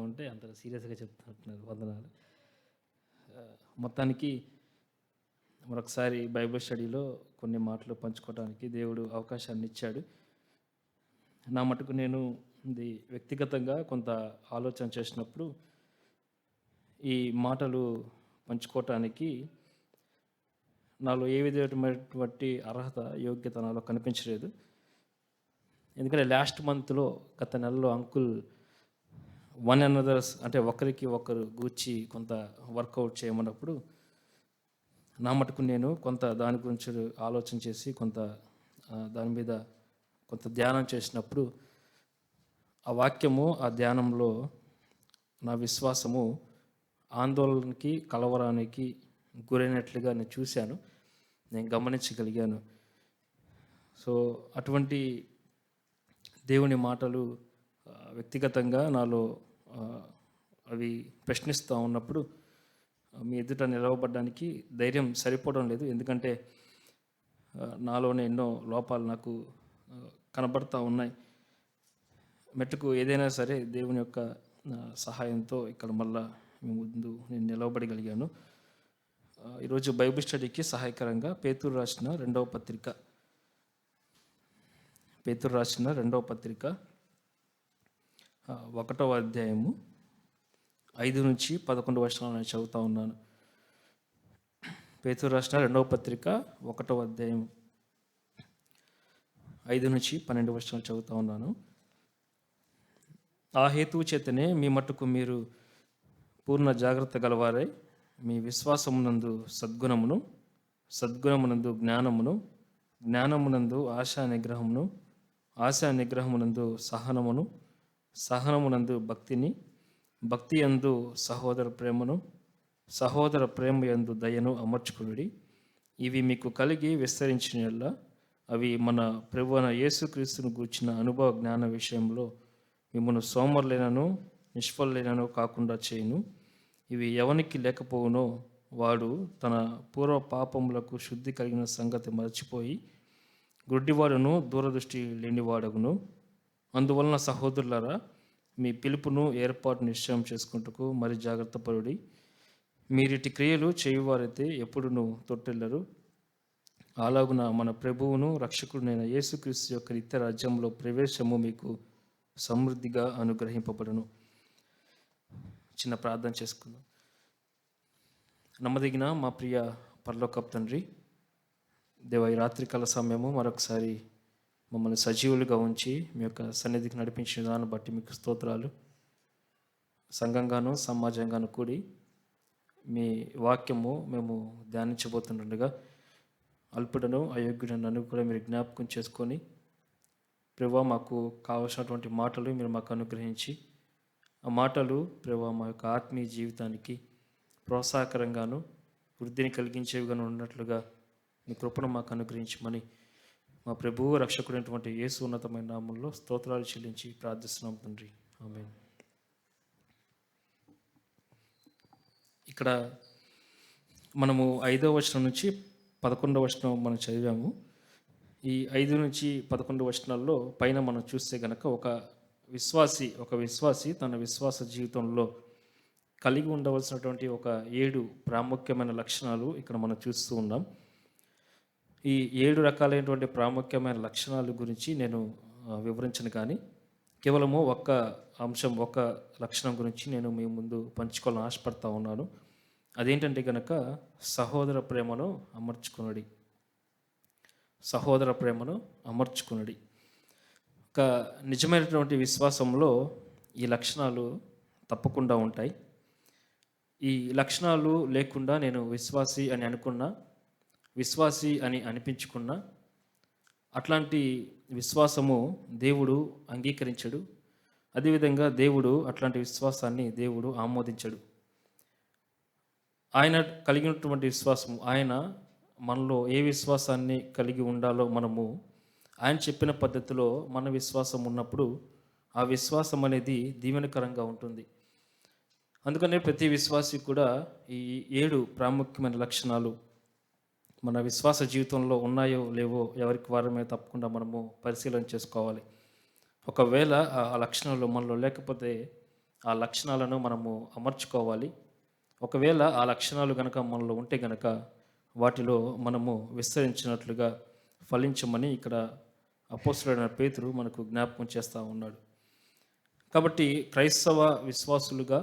ఉంటే అంత సీరియస్‌గా చెప్తున్నట్టున్నారు. వందనాలు. మొత్తానికి మరొకసారి బైబిల్ స్టడీలో కొన్ని మాటలు పంచుకోవడానికి దేవుడు అవకాశాన్ని ఇచ్చాడు. నా మటుకు నేను ఇది వ్యక్తిగతంగా కొంత ఆలోచన చేసినప్పుడు, ఈ మాటలు పంచుకోవటానికి నాలో ఏ విధమైనటువంటి అర్హత, యోగ్యత నాలో కనిపించలేదు. ఎందుకంటే లాస్ట్ మంత్‌లో గత నెలలో అంకుల్ వన్ అనదర్స్ అంటే ఒకరికి ఒకరు గూర్చి కొంత వర్కౌట్ చేయమన్నప్పుడు, నా మటుకు నేను కొంత దాని గురించి ఆలోచన చేసి కొంత దాని మీద కొంత ధ్యానం చేసినప్పుడు, ఆ వాక్యము ఆ ధ్యానంలో నా విశ్వాసము ఆందోళనకి, కలవరానికి గురైనట్లుగా నేను చూశాను. నేను గమనించగలిగాను. సో, అటువంటి దేవుని మాటలు వ్యక్తిగతంగా నాలో ఆహ్, అవి ప్రశ్నిస్తూ ఉన్నప్పుడు మీ ఎదుట నిలవబడడానికి ధైర్యం సరిపోవడం లేదు. ఎందుకంటే నాలోనే ఎన్నో లోపాలు నాకు కనబడతా ఉన్నాయి. మెట్టుకు ఏదైనా సరే దేవుని యొక్క సహాయంతో ఇక్కడ మళ్ళా మీ ముందు నేను నిలవబడగలిగాను. ఈరోజు బైబిల్ స్టడీకి సహాయకరంగా పేతురు రాసిన రెండవ పత్రిక 1వ అధ్యాయము 5-11 వచనాలు నేను చదువుతా ఉన్నాను. పేతురు రాసిన 2వ పత్రిక 1వ అధ్యాయం 5-12 వచనాలు చదువుతా ఉన్నాను. ఆ హేతువు చేతనే మీ మట్టుకు మీరు పూర్ణ జాగ్రత్త గలవారై మీ విశ్వాసమునందు సద్గుణమును, సద్గుణమునందు జ్ఞానమును, జ్ఞానమునందు ఆశా నిగ్రహమును, ఆశా నిగ్రహమునందు సహనమును, సహనమునందు భక్తిని, భక్తి యందు సహోదర ప్రేమను, సహోదర ప్రేమ యందు దయను అమర్చుకునుడి. ఇవి మీకు కలిగి విస్తరించిన అవి మన ప్రభువైన యేసుక్రీస్తును గూర్చిన అనుభవ జ్ఞాన విషయంలో మిమ్మల్ని సోమరులైనను నిష్ఫలులైనను కాకుండా చేయును. ఇవి ఎవనికి లేకపోవునో వాడు తన పూర్వ పాపములకు శుద్ధి కలిగిన సంగతి మర్చిపోయి గుడ్డివాడును దూరదృష్టి లేనివాడగును. అందువలన సహోదరులారా, మీ పిలుపును ఏర్పాటు నిశ్చయం చేసుకుంటకు మరి జాగ్రత్త పరుడి. మీరిటి క్రియలు చేయువారైతే ఎప్పుడును తొట్టెల్లరు. అలాగున మన ప్రభువును రక్షకుడునైన యేసుక్రీస్తు యొక్క నిత్య రాజ్యంలో ప్రవేశము మీకు సమృద్ధిగా అనుగ్రహింపబడును. చిన్న ప్రార్థన చేసుకుందాం. నమ్మదగిన మా ప్రియ పరలోకపు తండ్రి, దేవ, ఈ రాత్రికాల సమయము మరొకసారి మమ్మల్ని సజీవులుగా ఉంచి మీ యొక్క సన్నిధికి నడిపించిన దాన్ని బట్టి మీకు స్తోత్రాలు. సంఘంగాను సమాజంగాను కూడి మీ వాక్యము మేము ధ్యానించబోతుండగా అల్పుడను అయోగ్యుడను నన్ను కూడా మీరు జ్ఞాపకం చేసుకొని ప్రభువా, మాకు కావలసినటువంటి మాటలు మీరు మాకు అనుగ్రహించి ఆ మాటలు ప్రభువా మా యొక్క ఆత్మీయ జీవితానికి ప్రోత్సాహకరంగాను వృద్ధిని కలిగించేవిగాను ఉన్నట్లుగా మీ కృపను మాకు అనుగ్రహించమని మా ప్రభువు రక్షకుడైనటువంటి యేసు ఉన్నతమైన నామంలో స్తోత్రాలు చెల్లించి ప్రార్థిస్తున్నాం తండ్రి. ఆమేన్. ఇక్కడ మనము 5వ వచనం నుంచి 11వ వచనం మనం చదివాము. ఈ 5-11 వచనాల్లో పైన మనం చూస్తే గనక ఒక విశ్వాసి తన విశ్వాస జీవితంలో కలిగి ఉండవలసినటువంటి ఒక 7 ప్రాముఖ్యమైన లక్షణాలు ఇక్కడ మనం చూస్తూ ఉన్నాం. ఈ 7 రకాలైనటువంటి ప్రాముఖ్యమైన లక్షణాల గురించి నేను వివరించను, కానీ కేవలము ఒక్క అంశం, ఒక లక్షణం గురించి నేను మీ ముందు పంచుకోవాలని ఆశపడతా ఉన్నాను. అదేంటంటే కనుక సహోదర ప్రేమను అమర్చుకునడి. సహోదర ప్రేమను అమర్చుకునడి. ఒక నిజమైనటువంటి విశ్వాసంలో ఈ లక్షణాలు తప్పకుండా ఉంటాయి. ఈ లక్షణాలు లేకుండా నేను విశ్వాసి అని అనుకున్నా, విశ్వాసి అని అనిపించుకున్నా, అట్లాంటి విశ్వాసము దేవుడు అంగీకరించడు. అదేవిధంగా దేవుడు అట్లాంటి విశ్వాసాన్ని దేవుడు ఆమోదించడు. ఆయన కలిగినటువంటి విశ్వాసము, ఆయన మనలో ఏ విశ్వాసాన్ని కలిగి ఉండాలో మనము ఆయన చెప్పిన పద్ధతిలో మన విశ్వాసం ఉన్నప్పుడు ఆ విశ్వాసం అనేది దీవెనకరంగా ఉంటుంది. అందుకనే ప్రతి విశ్వాసి కూడా ఈ 7 ప్రాముఖ్యమైన లక్షణాలు మన విశ్వాస జీవితంలో ఉన్నాయో లేవో ఎవరికి వారమే తప్పకుండా మనము పరిశీలన చేసుకోవాలి. ఒకవేళ ఆ లక్షణాలు మనలో లేకపోతే ఆ లక్షణాలను మనము అమర్చుకోవాలి. ఒకవేళ ఆ లక్షణాలు గనక మనలో ఉంటే గనక వాటిలో మనము విస్తరించినట్లుగా ఫలించమని ఇక్కడ అపోస్తలుడైన పేతురు మనకు జ్ఞాపకం చేస్తూ ఉన్నాడు. కాబట్టి క్రైస్తవ విశ్వాసులుగా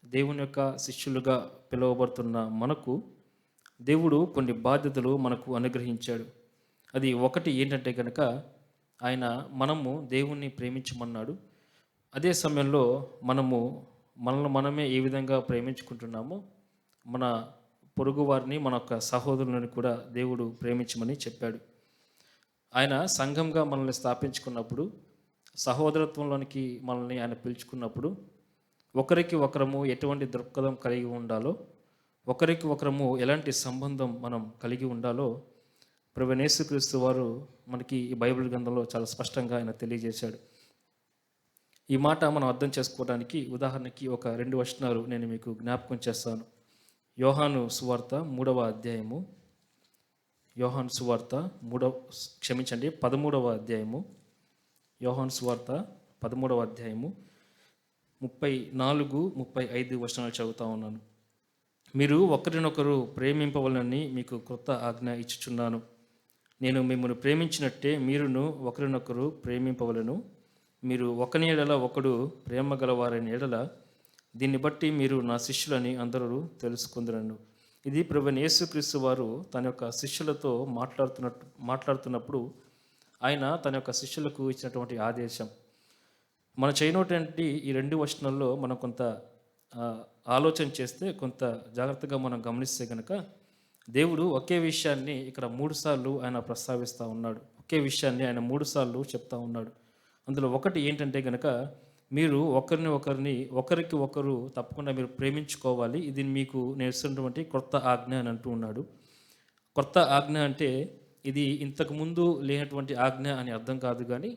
దేవుని యొక్క శిష్యులుగా పిలువబడుతున్న మనకు దేవుడు కొన్ని బాధ్యతలు మనకు అనుగ్రహించాడు. అది ఒకటి ఏంటంటే కనుక మనము దేవుణ్ణి ప్రేమించమన్నాడు. అదే సమయంలో మనల్ని మనమే ఏ విధంగా ప్రేమించుకుంటున్నామో మన పొరుగువారిని మన యొక్క సహోదరులను కూడా దేవుడు ప్రేమించమని చెప్పాడు. ఆయన సంఘంగా మనల్ని స్థాపించుకున్నప్పుడు, సహోదరత్వంలోనికి మనల్ని ఆయన పిలుచుకున్నప్పుడు ఒకరికి ఒకరము ఎటువంటి దృక్పథం కలిగి ఉండాలో, ఒకరికి ఒకరము ఎలాంటి సంబంధం మనం కలిగి ఉండాలో ప్రభువైన యేసుక్రీస్తు వారు మనకి ఈ బైబిల్ గ్రంథంలో చాలా స్పష్టంగా ఆయన తెలియజేశాడు. ఈ మాట మనం అర్థం చేసుకోవడానికి ఉదాహరణకి ఒక 2 వచనాలు నేను మీకు జ్ఞాపకం చేస్తాను. యోహాను సువార్త 3వ అధ్యాయము, యోహాను సువార్త 13వ అధ్యాయము, యోహాను సువార్త 13వ అధ్యాయము 34, 35 వచనాలు చదువుతా ఉన్నాను. మీరు ఒకరినొకరు ప్రేమింపవలనని మీకు క్రొత్త ఆజ్ఞ ఇచ్చుచున్నాను. నేను మిమ్మల్ని ప్రేమించినట్టే మీరును ఒకరినొకరు ప్రేమింపవలను. మీరు ఒకని ఎడల ఒకడు ప్రేమ గలవారైన ఎడల దీన్ని బట్టి మీరు నా శిష్యులని అందరూ తెలుసుకుందరను. ఇది ప్రభువైన యేసుక్రీస్తు వారు తన యొక్క శిష్యులతో మాట్లాడుతున్నప్పుడు ఆయన తన యొక్క శిష్యులకు ఇచ్చినటువంటి ఆదేశం. మన చేయనటువంటి ఈ 2 వచనాల్లో మనం కొంత ఆలోచన చేస్తే, కొంత జాగ్రత్తగా మనం గమనిస్తే కనుక దేవుడు ఒకే విషయాన్ని ఇక్కడ 3 సార్లు ఆయన ప్రస్తావిస్తూ ఉన్నాడు. ఒకే విషయాన్ని ఆయన 3 సార్లు చెప్తా ఉన్నాడు. అందులో ఒకటి ఏంటంటే కనుక మీరు ఒకరికి ఒకరు తప్పకుండా మీరు ప్రేమించుకోవాలి. ఇది మీకు నేర్చుకున్నటువంటి కొత్త ఆజ్ఞ అని అంటూ ఉన్నాడు. కొత్త ఆజ్ఞ అంటే ఇది ఇంతకుముందు లేనటువంటి ఆజ్ఞ అని అర్థం కాదు. కానీ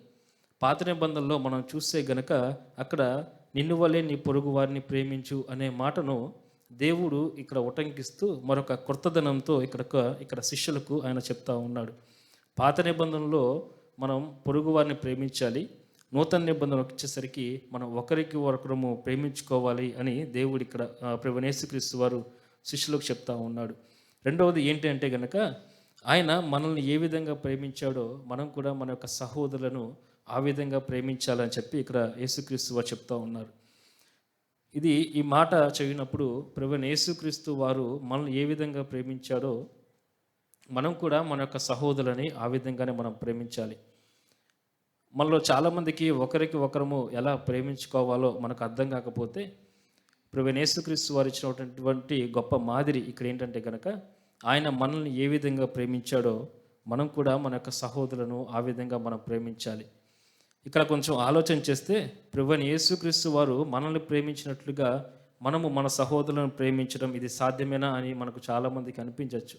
పాత నిబంధనలో మనం చూస్తే గనక అక్కడ నిన్ను వలే నీ పొరుగు వారిని ప్రేమించు అనే మాటను దేవుడు ఇక్కడ ఉటంకిస్తూ మరొక కొత్తదనంతో ఇక్కడ శిష్యులకు ఆయన చెప్తా ఉన్నాడు. పాత నిబంధనలో మనం పొరుగు వారిని ప్రేమించాలి. నూతన నిబంధన వచ్చేసరికి మనం ఒకరికి ఒకరము ప్రేమించుకోవాలి అని దేవుడు ఇక్కడ ప్రభువైన యేసుక్రీస్తు వారు శిష్యులకు చెప్తా ఉన్నాడు. రెండవది ఏంటి అంటే గనక ఆయన మనల్ని ఏ విధంగా ప్రేమించాడో మనం కూడా మన యొక్క సహోదరులను ఆ విధంగా ప్రేమించాలని చెప్పి ఇక్కడ యేసుక్రీస్తు వారు చెప్తా ఉన్నారు. ఈ మాట చదివినప్పుడు ప్రభువైన యేసుక్రీస్తు వారు మనల్ని ఏ విధంగా ప్రేమించాడో మనం కూడా మన యొక్క సహోదరులని ఆ విధంగానే మనం ప్రేమించాలి. మనలో చాలామందికి ఒకరికి ఒకరము ఎలా ప్రేమించుకోవాలో మనకు అర్థం కాకపోతే ప్రభువైన యేసుక్రీస్తు వారు ఇచ్చినటువంటి గొప్ప మాదిరి ఇక్కడ ఏంటంటే కనుక ఆయన మనల్ని ఏ విధంగా ప్రేమించాడో మనం కూడా మన యొక్క సహోదరులను ఆ విధంగా మనం ప్రేమించాలి. ఇక్కడ కొంచెం ఆలోచన చేస్తే ప్రభువైన యేసుక్రీస్తు వారు మనల్ని ప్రేమించినట్లుగా మనము మన సహోదరులను ప్రేమించడం ఇది సాధ్యమేనా అని మనకు చాలామందికి అనిపించవచ్చు.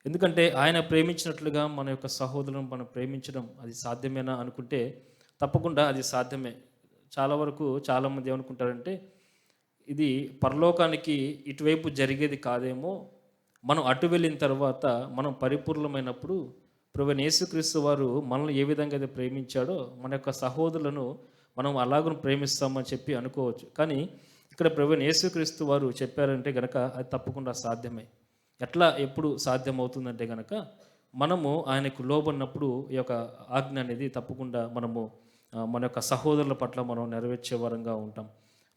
ఎందుకంటే ఆయన ప్రేమించినట్లుగా మన యొక్క సహోదరులను మనం ప్రేమించడం అది సాధ్యమేనా అనుకుంటే తప్పకుండా అది సాధ్యమే. చాలా వరకు చాలామంది ఏమనుకుంటారంటే ఇది పరలోకానికి ఇటువైపు జరిగేది కాదేమో, మనం అటు వెళ్ళిన తర్వాత మనం పరిపూర్ణమైనప్పుడు ప్రభువైన యేసుక్రీస్తు వారు మనల్ని ఏ విధంగా అయితే ప్రేమించాడో మన యొక్క సహోదరులను మనం అలాగూ ప్రేమిస్తామని చెప్పి అనుకోవచ్చు. కానీ ఇక్కడ ప్రభువైన యేసుక్రీస్తు వారు చెప్పారంటే గనక అది తప్పకుండా సాధ్యమే. ఎప్పుడు సాధ్యమవుతుందంటే కనుక మనము ఆయనకు లోబడినప్పుడు ఈ యొక్క ఆజ్ఞ అనేది తప్పకుండా మనము మన యొక్క సహోదరుల పట్ల మనం నెరవేర్చే వారంగా ఉంటాం.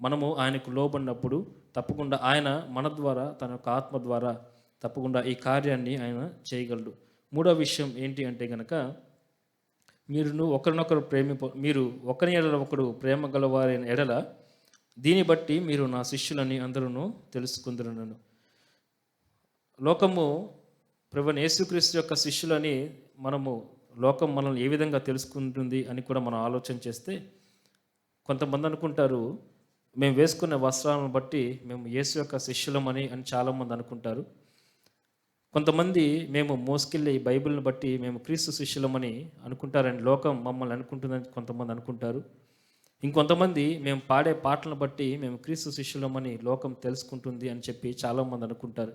మనము ఆయనకు లోబడినప్పుడు తప్పకుండా ఆయన మన ద్వారా తన యొక్క ఆత్మ ద్వారా తప్పకుండా ఈ కార్యాన్ని ఆయన చేయగలడు. మూడో విషయం ఏంటి అంటే కనుక మీరు ఒకరి ఎడల ఒకడు ప్రేమ గలవారైన ఎడల దీన్ని బట్టి మీరు నా శిష్యులని అందరూ తెలుసుకుందరను. లోకము ప్రభువైన యేసుక్రీస్తు యొక్క శిష్యులని లోకం మనల్ని ఏ విధంగా తెలుసుకుంటుంది అని కూడా మనం ఆలోచన చేస్తే కొంతమంది అనుకుంటారు మేము వేసుకునే వస్త్రాలను బట్టి మేము యేసు యొక్క శిష్యులమని చాలామంది అనుకుంటారు. కొంతమంది మేము మోసుకెళ్ళే ఈ బైబిల్ని బట్టి మేము క్రీస్తు శిష్యులమని అనుకుంటారని లోకం మమ్మల్ని అనుకుంటుందని కొంతమంది అనుకుంటారు. ఇంకొంతమంది మేము పాడే పాటలను బట్టి మేము క్రీస్తు శిష్యులమని లోకం తెలుసుకుంటుంది అని చెప్పి చాలామంది అనుకుంటారు.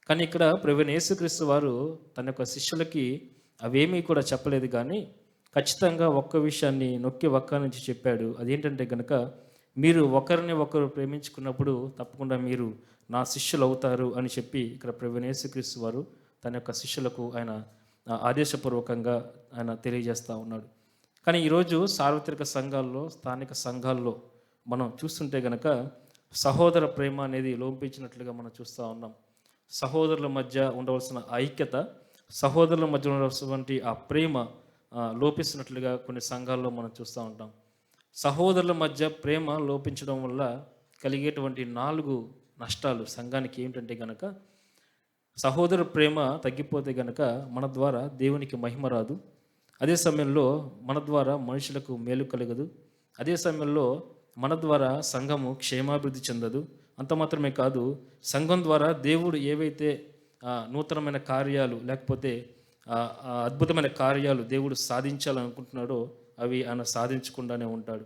కానీ ఇక్కడ ప్రభువైన యేసుక్రీస్తు వారు తన యొక్క శిష్యులకి అవేమీ కూడా చెప్పలేదు. కానీ ఖచ్చితంగా ఒక్క విషయాన్ని నొక్కి ఒక్క నుంచి చెప్పాడు. అదేంటంటే కనుక మీరు ఒకరిని ఒకరు ప్రేమించుకున్నప్పుడు తప్పకుండా మీరు నా శిష్యులు అవుతారు అని చెప్పి ఇక్కడ ప్రభువైన యేసుక్రీస్తు వారు తన యొక్క శిష్యులకు ఆయన ఆదేశపూర్వకంగా ఆయన తెలియజేస్తూ ఉన్నాడు. కానీ ఈరోజు సార్వత్రిక సంఘాల్లో, స్థానిక సంఘాల్లో మనం చూస్తుంటే గనక సహోదర ప్రేమ అనేది లోపించినట్లుగా మనం చూస్తూ ఉన్నాం. సహోదరుల మధ్య ఉండవలసిన ఐక్యత, సహోదరుల మధ్య ఉండవలసినటువంటి ఆ ప్రేమ లోపిస్తున్నట్లుగా కొన్ని సంఘాల్లో మనం చూస్తూ ఉంటాం. సహోదరుల మధ్య ప్రేమ లోపించడం వల్ల కలిగేటువంటి 4 నష్టాలు సంఘానికి ఏమిటంటే గనక, సహోదర ప్రేమ తగ్గిపోతే గనక మన ద్వారా దేవునికి మహిమ రాదు. అదే సమయంలో మన ద్వారా మనుషులకు మేలు కలగదు. అదే సమయంలో మన ద్వారా సంఘము క్షేమాభివృద్ధి చెందదు. అంత మాత్రమే కాదు, సంఘం ద్వారా దేవుడు ఏవైతే నూతనమైన కార్యాలు లేకపోతే అద్భుతమైన కార్యాలు దేవుడు సాధించాలనుకుంటున్నాడో అవి ఆయన సాధించకుండానే ఉంటాడు.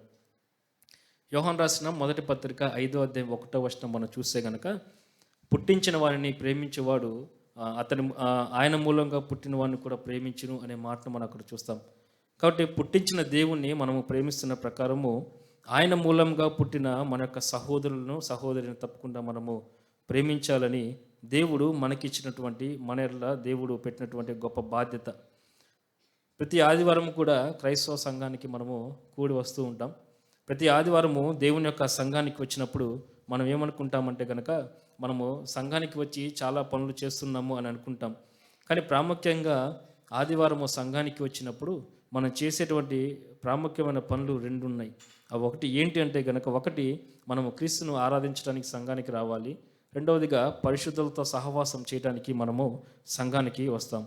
యోహాను రాసిన మొదటి పత్రిక 5వ అధ్యాయం 1వ వచనం మనం చూస్తే గనక, పుట్టించిన వారిని ప్రేమించేవాడు ఆయన మూలంగా పుట్టిన వాడిని కూడా ప్రేమించును అనే మాటను మనం అక్కడ చూస్తాం. కాబట్టి పుట్టించిన దేవుణ్ణి మనము ప్రేమిస్తున్న ప్రకారము ఆయన మూలంగా పుట్టిన మన యొక్క సహోదరులను సహోదరిని తప్పకుండా మనము ప్రేమించాలని దేవుడు మనకిచ్చినటువంటి దేవుడు పెట్టినటువంటి గొప్ప బాధ్యత. ప్రతి ఆదివారం కూడా క్రైస్తవ సంఘానికి మనము కూడి వస్తూ ఉంటాం. ప్రతి ఆదివారము దేవుని యొక్క సంఘానికి వచ్చినప్పుడు మనం ఏమనుకుంటామంటే కనుక, మనము సంఘానికి వచ్చి చాలా పనులు చేస్తున్నాము అని అనుకుంటాం. కానీ ప్రాముఖ్యంగా ఆదివారము సంఘానికి వచ్చినప్పుడు మనం చేసేటువంటి ప్రాముఖ్యమైన పనులు 2 ఉన్నాయి. అవి ఒకటి ఏంటి అంటే కనుక, ఒకటి మనము క్రీస్తును ఆరాధించడానికి సంఘానికి రావాలి. రెండవదిగా పరిశుద్ధులతో సహవాసం చేయడానికి మనము సంఘానికి వస్తాం.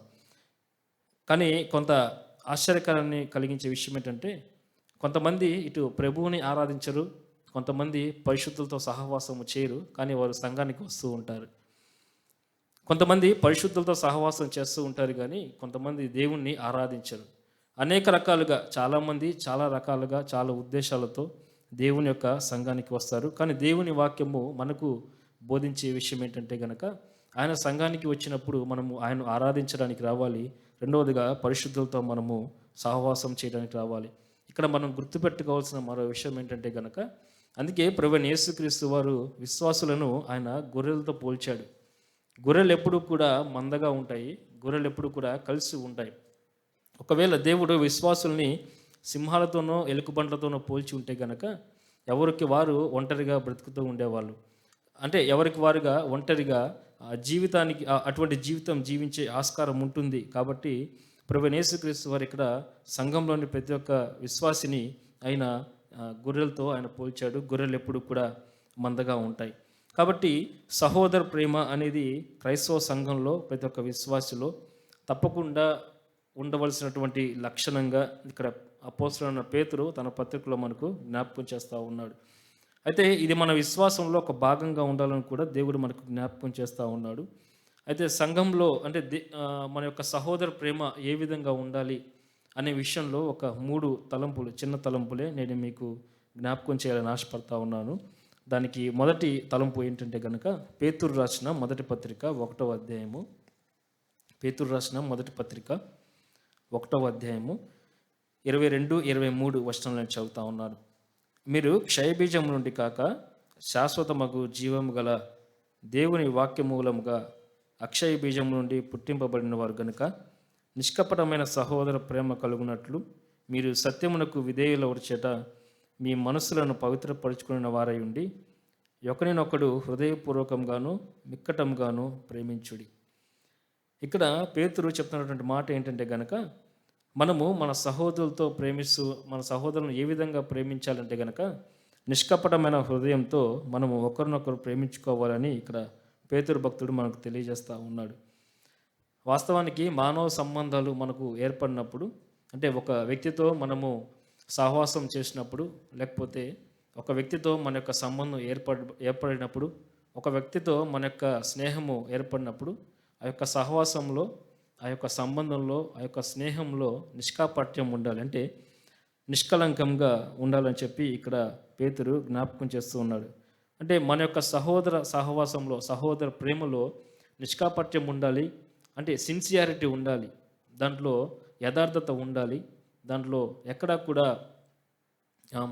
కానీ కొంత ఆశ్చర్యకరాన్ని కలిగించే విషయం ఏంటంటే, కొంతమంది ఇటు ప్రభువుని ఆరాధించరు, కొంతమంది పరిశుద్ధులతో సహవాసము చేయరు, కానీ వారు సంఘానికి వస్తూ ఉంటారు. కొంతమంది పరిశుద్ధులతో సహవాసం చేస్తూ ఉంటారు, కానీ కొంతమంది దేవుణ్ణి ఆరాధించరు. అనేక రకాలుగా చాలామంది చాలా రకాలుగా చాలా ఉద్దేశాలతో దేవుని యొక్క సంఘానికి వస్తారు. కానీ దేవుని వాక్యము మనకు బోధించే విషయం ఏంటంటే కనుక, ఆయన సంఘానికి వచ్చినప్పుడు మనము ఆయన ఆరాధించడానికి రావాలి. రెండవదిగా పరిశుద్ధులతో మనము సహవాసం చేయడానికి రావాలి. ఇక్కడ మనం గుర్తుపెట్టుకోవాల్సిన మరో విషయం ఏంటంటే కనుక, అందుకే ప్రభువైన యేసుక్రీస్తు వారు విశ్వాసులను ఆయన గొర్రెలతో పోల్చాడు. గొర్రెలు ఎప్పుడు కూడా మందగా ఉంటాయి, గొర్రెలు ఎప్పుడు కూడా కలిసి ఉంటాయి. ఒకవేళ దేవుడు విశ్వాసుల్ని సింహాలతోనో ఎలుకబంట్లతోనో పోల్చి ఉంటే కనుక ఎవరికి వారు ఒంటరిగా బ్రతుకుతూ ఉండేవాళ్ళు. అంటే ఎవరికి వారుగా ఒంటరిగా జీవితానికి అటువంటి జీవితం జీవించే ఆస్కారం ఉంటుంది. కాబట్టి ప్రభువైన యేసుక్రీస్తు వారు ఇక్కడ సంఘంలోని ప్రతి ఒక్క విశ్వాసిని ఆయన గొర్రెలతో ఆయన పోల్చాడు. గొర్రెలు ఎప్పుడు కూడా మందగా ఉంటాయి. కాబట్టి సహోదర ప్రేమ అనేది క్రైస్తవ సంఘంలో ప్రతి ఒక్క విశ్వాసిలో తప్పకుండా ఉండవలసినటువంటి లక్షణంగా ఇక్కడ అపోస్తలుడైన పేతురు తన పత్రికలో మనకు జ్ఞాపకం చేస్తూ ఉన్నాడు. అయితే ఇది మన విశ్వాసంలో ఒక భాగంగా ఉండాలని కూడా దేవుడు మనకు జ్ఞాపకం చేస్తూ ఉన్నాడు. అయితే సంఘంలో అంటే మన యొక్క సహోదర ప్రేమ ఏ విధంగా ఉండాలి అనే విషయంలో ఒక 3 తలంపులు, చిన్న తలంపులే నేను మీకు జ్ఞాపకం చేయాలని ఆశపడతా ఉన్నాను. దానికి మొదటి తలంపు ఏంటంటే కనుక, పేతురు రాసిన మొదటి పత్రిక 1వ అధ్యాయము, పేతురు రాసిన మొదటి పత్రిక 1వ అధ్యాయము 22, 23 వచనాలను చదువుతా ఉన్నాను. మీరు క్షయబీజం నుండి కాక శాశ్వతమగు జీవము గల దేవుని వాక్యమూలముగా అక్షయ బీజం నుండి పుట్టింపబడిన వారు గనుక నిష్కపటమైన సహోదర ప్రేమ కలుగునట్లు మీరు సత్యమునకు విధేయులవరు చేత మీ మనస్సులను పవిత్రపరుచుకున్న వారై ఉండి ఒకరినొకడు హృదయపూర్వకంగాను మిక్కటంగాను ప్రేమించుడి. ఇక్కడ పేతురు చెప్తున్నటువంటి మాట ఏంటంటే గనక, మనము మన సహోదరులతో మన సహోదరులను ఏ విధంగా ప్రేమించాలంటే గనక నిష్కపటమైన హృదయంతో మనము ఒకరినొకరు ప్రేమించుకోవాలని ఇక్కడ పేతురు భక్తుడు మనకు తెలియజేస్తూ ఉన్నాడు. వాస్తవానికి మానవ సంబంధాలు మనకు ఏర్పడినప్పుడు, అంటే ఒక వ్యక్తితో మనము సహవాసం చేసినప్పుడు, లేకపోతే ఒక వ్యక్తితో మన యొక్క సంబంధం ఏర్పడినప్పుడు, ఒక వ్యక్తితో మన యొక్క స్నేహము ఏర్పడినప్పుడు, ఆ యొక్క సహవాసంలో, ఆ యొక్క సంబంధంలో, ఆ యొక్క స్నేహంలో నిష్కాపట్యం ఉండాలి, అంటే నిష్కలంకంగా ఉండాలని చెప్పి ఇక్కడ పేతురు జ్ఞాపకం చేస్తూ ఉన్నాడు. అంటే మన యొక్క సహోదర సహవాసంలో, సహోదర ప్రేమలో నిష్కాపట్యం ఉండాలి, అంటే సిన్సియారిటీ ఉండాలి, దాంట్లో యథార్థత ఉండాలి, దాంట్లో ఎక్కడా కూడా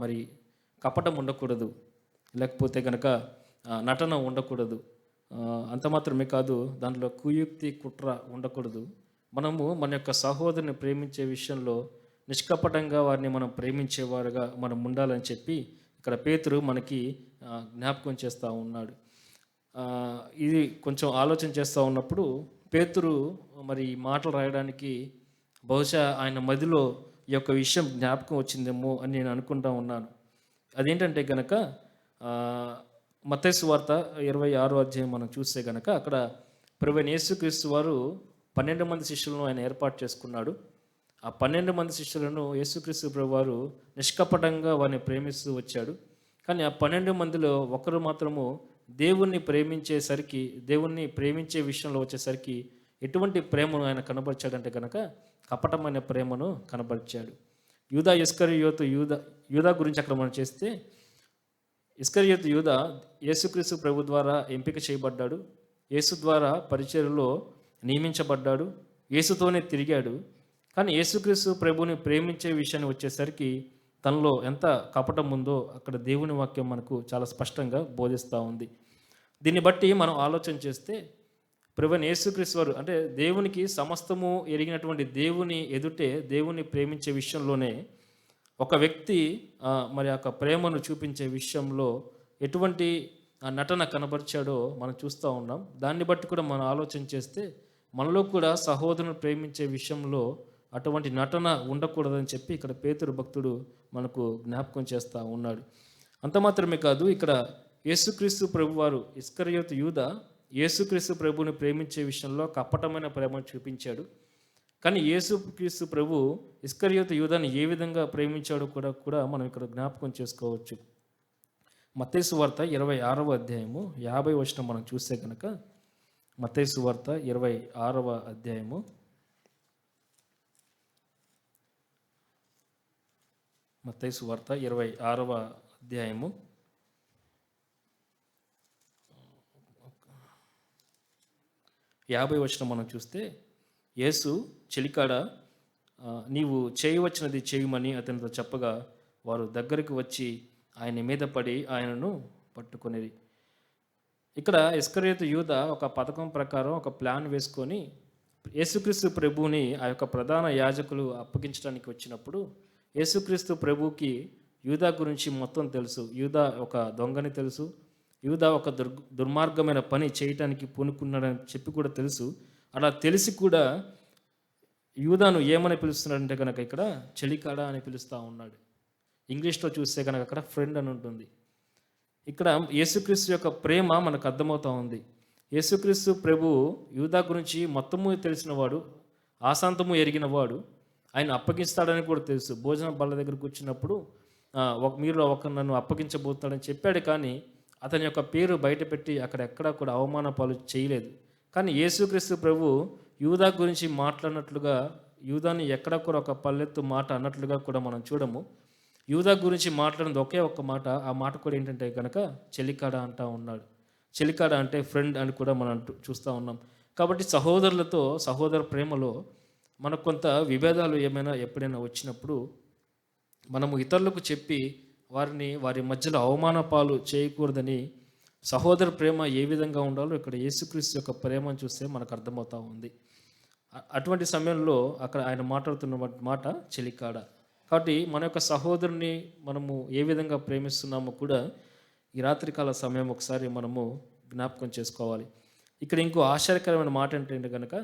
మరి కపటం ఉండకూడదు, లేకపోతే కనుక నటన ఉండకూడదు. అంత మాత్రమే కాదు, దాంట్లో కుయుక్తి కుట్ర ఉండకూడదు. మనము మన యొక్క సహోదరుని ప్రేమించే విషయంలో నిష్కపటంగా వారిని మనం ప్రేమించేవారుగా మనం ఉండాలని చెప్పి ఇక్కడ పేతురు మనకి జ్ఞాపకం చేస్తూ ఉన్నాడు. ఇది కొంచెం ఆలోచన చేస్తూ ఉన్నప్పుడు పేతురు మరి ఈ మాటలు రాయడానికి బహుశా ఆయన మదిలో ఈ యొక్క విషయం జ్ఞాపకం వచ్చిందేమో అని నేను అనుకుంటా ఉన్నాను. అదేంటంటే కనుక మత్తయి సువార్త 26వ అధ్యాయం మనం చూస్తే కనుక అక్కడ ప్రభువైన యేసుక్రీస్తు వారు 12 మంది శిష్యులను ఆయన ఏర్పాటు చేసుకున్నాడు. ఆ 12 మంది శిష్యులను యేసుక్రీస్తు ప్రభు వారు నిష్కపటంగా వారిని ప్రేమిస్తూ వచ్చాడు. కానీ ఆ 12 మందిలో ఒకరు మాత్రము దేవుణ్ణి ప్రేమించేసరికి, దేవుణ్ణి ప్రేమించే విషయంలో వచ్చేసరికి ఎటువంటి ప్రేమను ఆయన కనబరిచాడంటే కనుక కపటమైన ప్రేమను కనబరిచాడు. యూదా ఇస్కరియోతు యూదా గురించి అక్కడ మనం చేస్తే, ఇస్కరియోతు యూదా యేసుక్రీస్తు ప్రభు ద్వారా ఎంపిక చేయబడ్డాడు. యేసు ద్వారా పరిచర్యలో నియమించబడ్డాడు. యేసుతోనే తిరిగాడు. కానీ యేసుక్రీస్తు ప్రభుని ప్రేమించే విషయాన్ని వచ్చేసరికి తనలో ఎంత కపటం ఉందో అక్కడ దేవుని వాక్యం మనకు చాలా స్పష్టంగా బోధిస్తూ ఉంది. దీన్ని బట్టి మనం ఆలోచన చేస్తే ప్రభువైన యేసుక్రీస్తు వారు అంటే దేవునికి సమస్తము ఎరిగినటువంటి దేవుని ఎదుటే దేవుని ప్రేమించే విషయంలోనే ఒక వ్యక్తి మరి యొక్క ప్రేమను చూపించే విషయంలో ఎటువంటి నటన కనబరిచాడో మనం చూస్తూ ఉన్నాం. దాన్ని బట్టి కూడా మనం ఆలోచన చేస్తే మనలో కూడా సహోదరుని ప్రేమించే విషయంలో అటువంటి నటన ఉండకూడదని చెప్పి ఇక్కడ పేతురు భక్తుడు మనకు జ్ఞాపకం చేస్తూ ఉన్నాడు. అంత మాత్రమే కాదు, ఇక్కడ యేసుక్రీస్తు ప్రభు వారు ఇస్కరియోతు యూదా యేసుక్రీస్తు ప్రభుని ప్రేమించే విషయంలో కపటమైన ప్రేమను చూపించాడు. కానీ యేసుక్రీస్తు ప్రభు ఇస్కరియోతు యూదాని ఏ విధంగా ప్రేమించాడో కూడా మనం ఇక్కడ జ్ఞాపకం చేసుకోవచ్చు. మత్తయి సువార్త 26వ అధ్యాయము 50వ వచనం మనం చూస్తే కనుక మత్తయి సువార్త 26వ అధ్యాయము 26వ అధ్యాయము 50వ వచనం మనం చూస్తే, యేసు చెలికాడ నీవు చేయవచ్చినది చేయమని అతనితో చెప్పగా వారు దగ్గరికి వచ్చి ఆయన మీద పడి ఆయనను పట్టుకొనేది. ఇక్కడ ఇస్కరియోతు యూదా ఒక పథకం ప్రకారం ఒక ప్లాన్ వేసుకొని యేసుక్రీస్తు ప్రభువుని ఆ యొక్క ప్రధాన యాజకులు అప్పగించడానికి వచ్చినప్పుడు యేసుక్రీస్తు ప్రభువుకి యూదా గురించి మొత్తం తెలుసు. యూదా ఒక దొంగని తెలుసు. యూదా ఒక దుర్మార్గమైన పని చేయటానికి పూనుకున్నాడని చెప్పి కూడా తెలుసు. అలా తెలిసి కూడా యూదాను ఏమని పిలుస్తున్నాడంటే కనుక ఇక్కడ చెలికాడ అని పిలుస్తూ ఉన్నాడు. ఇంగ్లీష్లో చూస్తే కనుక అక్కడ ఫ్రెండ్ అని ఉంటుంది. ఇక్కడ యేసుక్రీస్తు యొక్క ప్రేమ మనకు అర్థమవుతూ ఉంది. యేసుక్రీస్తు ప్రభు యూదా గురించి మొత్తము తెలిసినవాడు, ఆశాంతము ఎరిగినవాడు, ఆయన అప్పగిస్తాడని కూడా తెలుసు. భోజనం బల్ల దగ్గర కూర్చున్నప్పుడు మీరు నన్ను అప్పగించబోతాడని చెప్పాడు. కానీ అతని యొక్క పేరు బయటపెట్టి అక్కడెక్కడా కూడా అవమాన పాలు చేయలేదు. కానీ యేసుక్రీస్తు ప్రభు యూదా గురించి మాట్లాడినట్లుగా, యూదాని ఎక్కడ కూడా ఒక పల్లెత్తు మాట అన్నట్లుగా కూడా మనం చూడము. యూదా గురించి మాట్లాడినది ఒకే ఒక్క మాట. ఆ మాట కూడా ఏంటంటే కనుక చెలికాడ అంటూ ఉన్నాడు. చెలికాడ అంటే ఫ్రెండ్ అని కూడా మనం చూస్తూ ఉన్నాం. కాబట్టి సహోదరులతో సహోదర ప్రేమలో మనకు కొంత విభేదాలు ఎప్పుడైనా వచ్చినప్పుడు మనము ఇతరులకు చెప్పి వారి మధ్యలో అవమాన పాలు చేయకూడదని, సహోదర ప్రేమ ఏ విధంగా ఉండాలో ఇక్కడ యేసుక్రీస్తు యొక్క ప్రేమను చూస్తే మనకు అర్థమవుతూ ఉంది. అటువంటి సమయంలో అక్కడ ఆయన మాట్లాడుతున్న మాట చెలికాడ. కాబట్టి మన యొక్క సహోదరుని మనము ఏ విధంగా ప్రేమిస్తున్నామో కూడా ఈ రాత్రికాల సమయం ఒకసారి మనము జ్ఞాపకం చేసుకోవాలి. ఇక్కడ ఇంకో ఆశ్చర్యకరమైన మాట ఏంటంటే కనుక,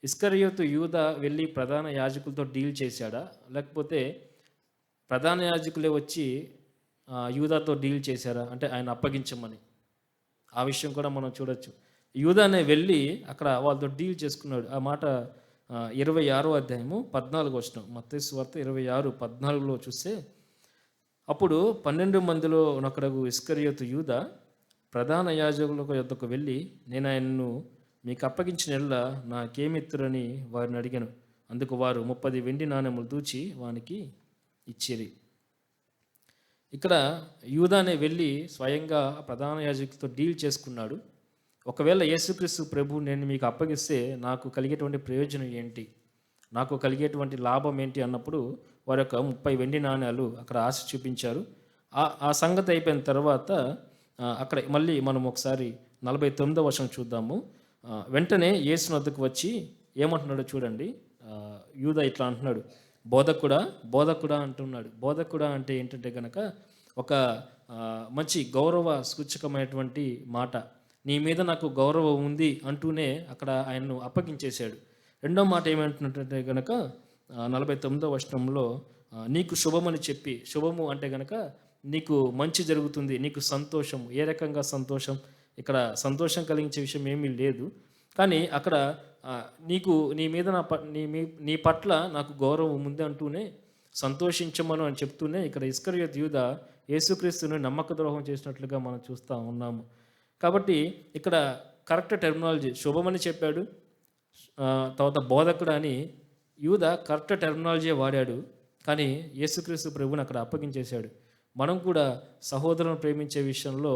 ఇస్కరియోతు యూదా వెళ్ళి ప్రధాన యాజకులతో డీల్ చేశాడా, లేకపోతే ప్రధాన యాజకులే వచ్చి యూదాతో డీల్ చేశారా అంటే ఆయన అప్పగించమని? ఆ విషయం కూడా మనం చూడొచ్చు. యూదానే వెళ్ళి అక్కడ వాళ్ళతో డీల్ చేసుకున్నాడు. ఆ మాట 26వ అధ్యాయము 14వ వచనం, మత్తయి సువార్త 26:14లో చూస్తే, అప్పుడు 12 మందిలో ఒకడు ఇస్కరియోతు యూదా ప్రధాన యాజకుల యొద్దకు వెళ్ళి, నేను ఆయన్ను మీకు అప్పగించిన ఎడల నాకేమిత్తురని వారిని అడిగాను. అందుకు వారు 30 వెండి నాణెములు దూచి వానికి ఇచ్చిరి. ఇక్కడ యూదానే వెళ్ళి స్వయంగా ప్రధాన యాజకులతో డీల్ చేసుకున్నాడు. ఒకవేళ యేసుక్రీస్తు ప్రభు నేను మీకు అప్పగిస్తే నాకు కలిగేటువంటి ప్రయోజనం ఏంటి, నాకు కలిగేటువంటి లాభం ఏంటి అన్నప్పుడు వారి యొక్క 30 వెండి నాణ్యాలు అక్కడ ఆశ చూపించారు. ఆ సంగతి అయిపోయిన తర్వాత అక్కడ మళ్ళీ మనం ఒకసారి 49వ వచనం చూద్దాము. వెంటనే యేసు వద్దకు వచ్చి ఏమంటున్నాడో చూడండి. యూదా ఇట్లా అంటున్నాడు, బోధకుడా, బోధకుడా అంటున్నాడు. బోధకుడా అంటే ఏంటంటే గనక ఒక మంచి గౌరవ సూచకమైనటువంటి మాట. నీ మీద నాకు గౌరవం ఉంది అంటూనే అక్కడ ఆయన్ను అప్పగించేశాడు. రెండో మాట ఏమంటున్నట్టే గనక 49వ వచనంలో నీకు శుభమని చెప్పి, శుభము అంటే గనక నీకు మంచి జరుగుతుంది, నీకు సంతోషం. ఏ రకంగా సంతోషం? ఇక్కడ సంతోషం కలిగించే విషయం ఏమీ లేదు. కానీ అక్కడ నీకు నీ మీద నీ పట్ల నాకు గౌరవం ఉంది అంటూనే సంతోషించమను అని చెప్తూనే ఇక్కడ ఇస్కరియోతు యూదా యేసుక్రీస్తుని నమ్మక ద్రోహం చేసినట్లుగా మనం చూస్తూ ఉన్నాము. కాబట్టి ఇక్కడ కరెక్ట్ టెర్మినాలజీ శుభమని చెప్పాడు, తర్వాత బోధకుడు అని యూదా కరెక్ట్ టెర్మినాలజీ వాడాడు. కానీ యేసుక్రీస్తు ప్రభువుని అక్కడ అప్పగించేశాడు. మనం కూడా సహోదరులను ప్రేమించే విషయంలో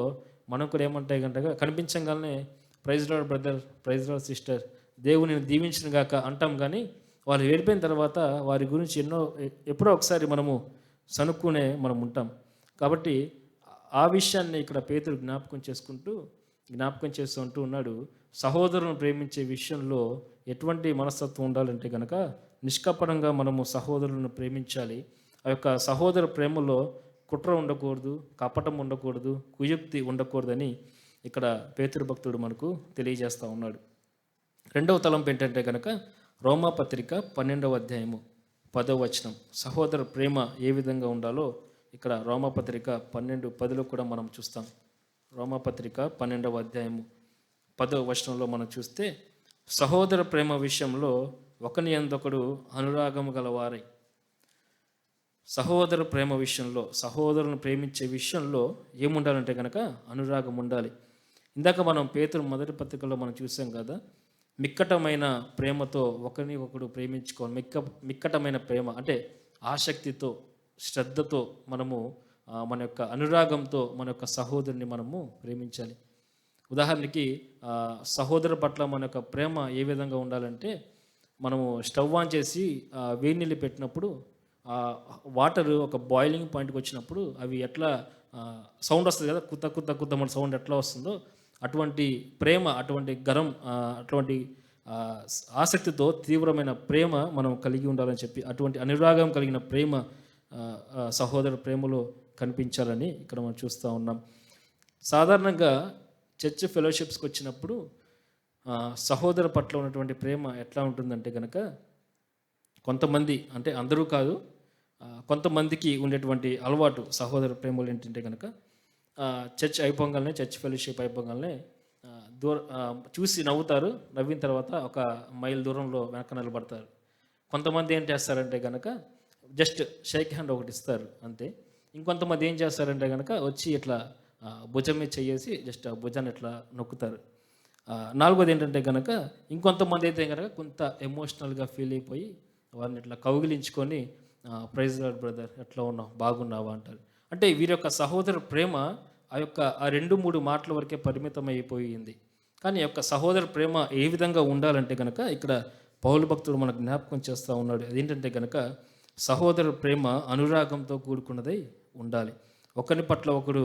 మనం కూడా ఏమంటాయి గంటగా కనిపించగానే praise lord brother, praise lord sister, దేవుని దీవించిన గాక అంటాం. కానీ వాళ్ళు వెళ్ళిపోయిన తర్వాత వారి గురించి ఎప్పుడో ఒకసారి మనము సనుక్కునే మనం ఉంటాం. కాబట్టి ఆ విషయాన్ని ఇక్కడ పేతురు జ్ఞాపకం చేస్తూ ఉన్నాడు. సహోదరులను ప్రేమించే విషయంలో ఎటువంటి మనస్తత్వం ఉండాలంటే కనుక నిష్కపటంగా మనము సహోదరులను ప్రేమించాలి. ఆ యొక్క సహోదర ప్రేమలో కుట్ర ఉండకూడదు, కపటం ఉండకూడదు, కుయుక్తి ఉండకూడదని ఇక్కడ పేతురు భక్తుడు మనకు తెలియజేస్తూ ఉన్నాడు. రెండవ తలంపు ఏంటంటే కనుక రోమాపత్రిక 12వ అధ్యాయము 10వ వచనం. సహోదర ప్రేమ ఏ విధంగా ఉండాలో ఇక్కడ రోమాపత్రిక 12:10లో కూడా మనం చూస్తాం. రోమాపత్రిక 12వ అధ్యాయము 10వ వచనంలో మనం చూస్తే, సహోదర ప్రేమ విషయంలో ఒకని యందొకడు అనురాగము గలవారై. సహోదర ప్రేమ విషయంలో, సహోదరులను ప్రేమించే విషయంలో ఏముండాలంటే కనుక అనురాగం ఉండాలి. ఇందాక మనం పేతురు మొదటి పత్రికలో మనం చూసాం కదా, మిక్కటమైన ప్రేమతో ఒకరిని ఒకడు ప్రేమించుకోవాలి. మిక్కటమైన ప్రేమ అంటే ఆసక్తితో, శ్రద్ధతో మనము మన యొక్క అనురాగంతో మన యొక్క సహోదరుని మనము ప్రేమించాలి. ఉదాహరణకి సహోదరు పట్ల మన యొక్క ప్రేమ ఏ విధంగా ఉండాలంటే, మనము స్టవ్ ఆన్ చేసి వేడి నీళ్ళు పెట్టినప్పుడు వాటర్ ఒక బాయిలింగ్ పాయింట్కి వచ్చినప్పుడు అవి ఎట్లా సౌండ్ వస్తుంది కదా, కుత్త మన సౌండ్ ఎట్లా వస్తుందో అటువంటి ప్రేమ, అటువంటి అటువంటి ఆసక్తితో తీవ్రమైన ప్రేమ మనం కలిగి ఉండాలని చెప్పి, అటువంటి అనురాగం కలిగిన ప్రేమ సహోదర ప్రేమలో కనిపించాలని ఇక్కడ మనం చూస్తూ ఉన్నాం. సాధారణంగా చర్చ్ ఫెలోషిప్స్కి వచ్చినప్పుడు సహోదర పట్ల ఉన్నటువంటి ప్రేమ ఎట్లా ఉంటుందంటే కనుక, కొంతమంది, అంటే అందరూ కాదు, కొంతమందికి ఉండేటువంటి అలవాటు సహోదర ప్రేమలు ఏంటంటే కనుక చర్చ్ ఫెలోషిప్ అయిపోగానే చూసి నవ్వుతారు. నవ్విన తర్వాత ఒక మైల్ దూరంలో వెనక నిలబడతారు. కొంతమంది ఏం చేస్తారంటే కనుక జస్ట్ షేక్ హ్యాండ్ ఒకటి ఇస్తారు అంతే. ఇంకొంతమంది ఏం చేస్తారంటే కనుక వచ్చి ఇట్లా భుజం మీద చేసి జస్ట్ ఆ భుజాన్ని ఇట్లా నొక్కుతారు. నాలుగోది ఏంటంటే కనుక ఇంకొంతమంది అయితే కనుక కొంత ఎమోషనల్గా ఫీల్ అయిపోయి వారిని ఇట్లా కౌగిలించుకొని ప్రైజ్ లార్డ్ బ్రదర్, ఎట్లా ఉన్నావు, బాగున్నావా అంటారు. అంటే వీరి యొక్క సహోదర ప్రేమ ఆ 2-3 మాటల వరకే పరిమితం అయిపోయింది. కానీ ఈ యొక్క సహోదర ప్రేమ ఏ విధంగా ఉండాలంటే కనుక ఇక్కడ పౌలు భక్తుడు మనకు జ్ఞాపకం చేస్తూ ఉన్నాడు. అదేంటంటే కనుక సహోదర ప్రేమ అనురాగంతో కూడుకున్నదై ఉండాలి. ఒకరి పట్ల ఒకడు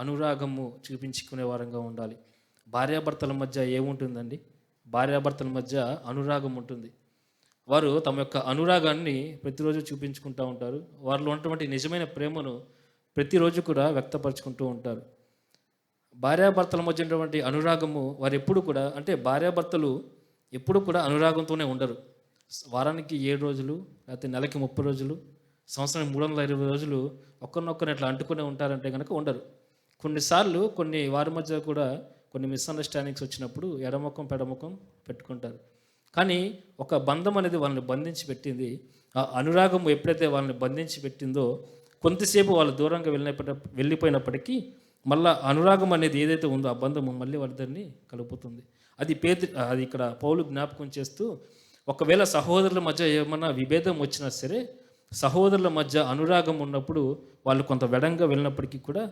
అనురాగము చూపించుకునే వారంగా ఉండాలి. భార్యాభర్తల మధ్య ఏముంటుందండి? భార్యాభర్తల మధ్య అనురాగం ఉంటుంది. వారు తమ యొక్క అనురాగాన్ని ప్రతిరోజు చూపించుకుంటూ ఉంటారు. వారిలో ఉన్నటువంటి నిజమైన ప్రేమను ప్రతిరోజు కూడా వ్యక్తపరుచుకుంటూ ఉంటారు. భార్యాభర్తల మధ్య ఉన్నటువంటి అనురాగము వారు ఎప్పుడు కూడా, అంటే భార్యాభర్తలు ఎప్పుడు కూడా అనురాగంతోనే ఉండరు. వారానికి 7 రోజులు, లేకపోతే నెలకి 30 రోజులు, సంవత్సరానికి 320 రోజులు ఒకరినొక్కరిని ఇట్లా అంటుకునే ఉంటారంటే కనుక ఉండరు. కొన్నిసార్లు వారి మధ్య కూడా కొన్ని మిస్అండర్స్టాండింగ్స్ వచ్చినప్పుడు ఎడముఖం పెడముఖం పెట్టుకుంటారు. కానీ ఒక బంధం అనేది వాళ్ళని బంధించి పెట్టింది. ఆ అనురాగం ఎప్పుడైతే వాళ్ళని బంధించి పెట్టిందో కొంతసేపు వాళ్ళు దూరంగా వెళ్ళిపోయినప్పటికీ మళ్ళీ అనురాగం అనేది ఏదైతే ఉందో ఆ బంధము మళ్ళీ వాళ్ళిద్దరిని కలుపుతుంది. అది ఇక్కడ పౌలు జ్ఞాపకం చేస్తూ, ఒకవేళ సహోదరుల మధ్య ఏమన్నా విభేదం వచ్చినా సరే, సహోదరుల మధ్య అనురాగం ఉన్నప్పుడు వాళ్ళు కొంత వెడంగా వెళ్ళినప్పటికీ కూడా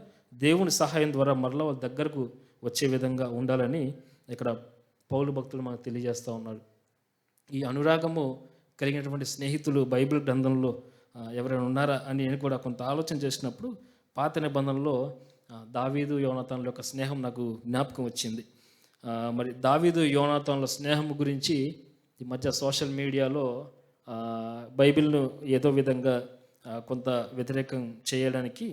దేవుని సహాయం ద్వారా మరలా వాళ్ళ దగ్గరకు వచ్చే విధంగా ఉండాలని ఇక్కడ పౌలు భక్తులు మనకు తెలియజేస్తూ ఉన్నారు. ఈ అనురాగము కలిగినటువంటి స్నేహితులు బైబిల్ గ్రంథంలో ఎవరైనా ఉన్నారా అని నేను కూడా కొంత ఆలోచన చేసినప్పుడు పాత నిబంధనలో దావీదు యోనాతానుల యొక్క స్నేహం నాకు జ్ఞాపకం వచ్చింది. మరి దావీదు యోనాతానుల స్నేహం గురించి ఈ మధ్య సోషల్ మీడియాలో బైబిల్ను ఏదో విధంగా కొంత వ్యతిరేకం చేయడానికి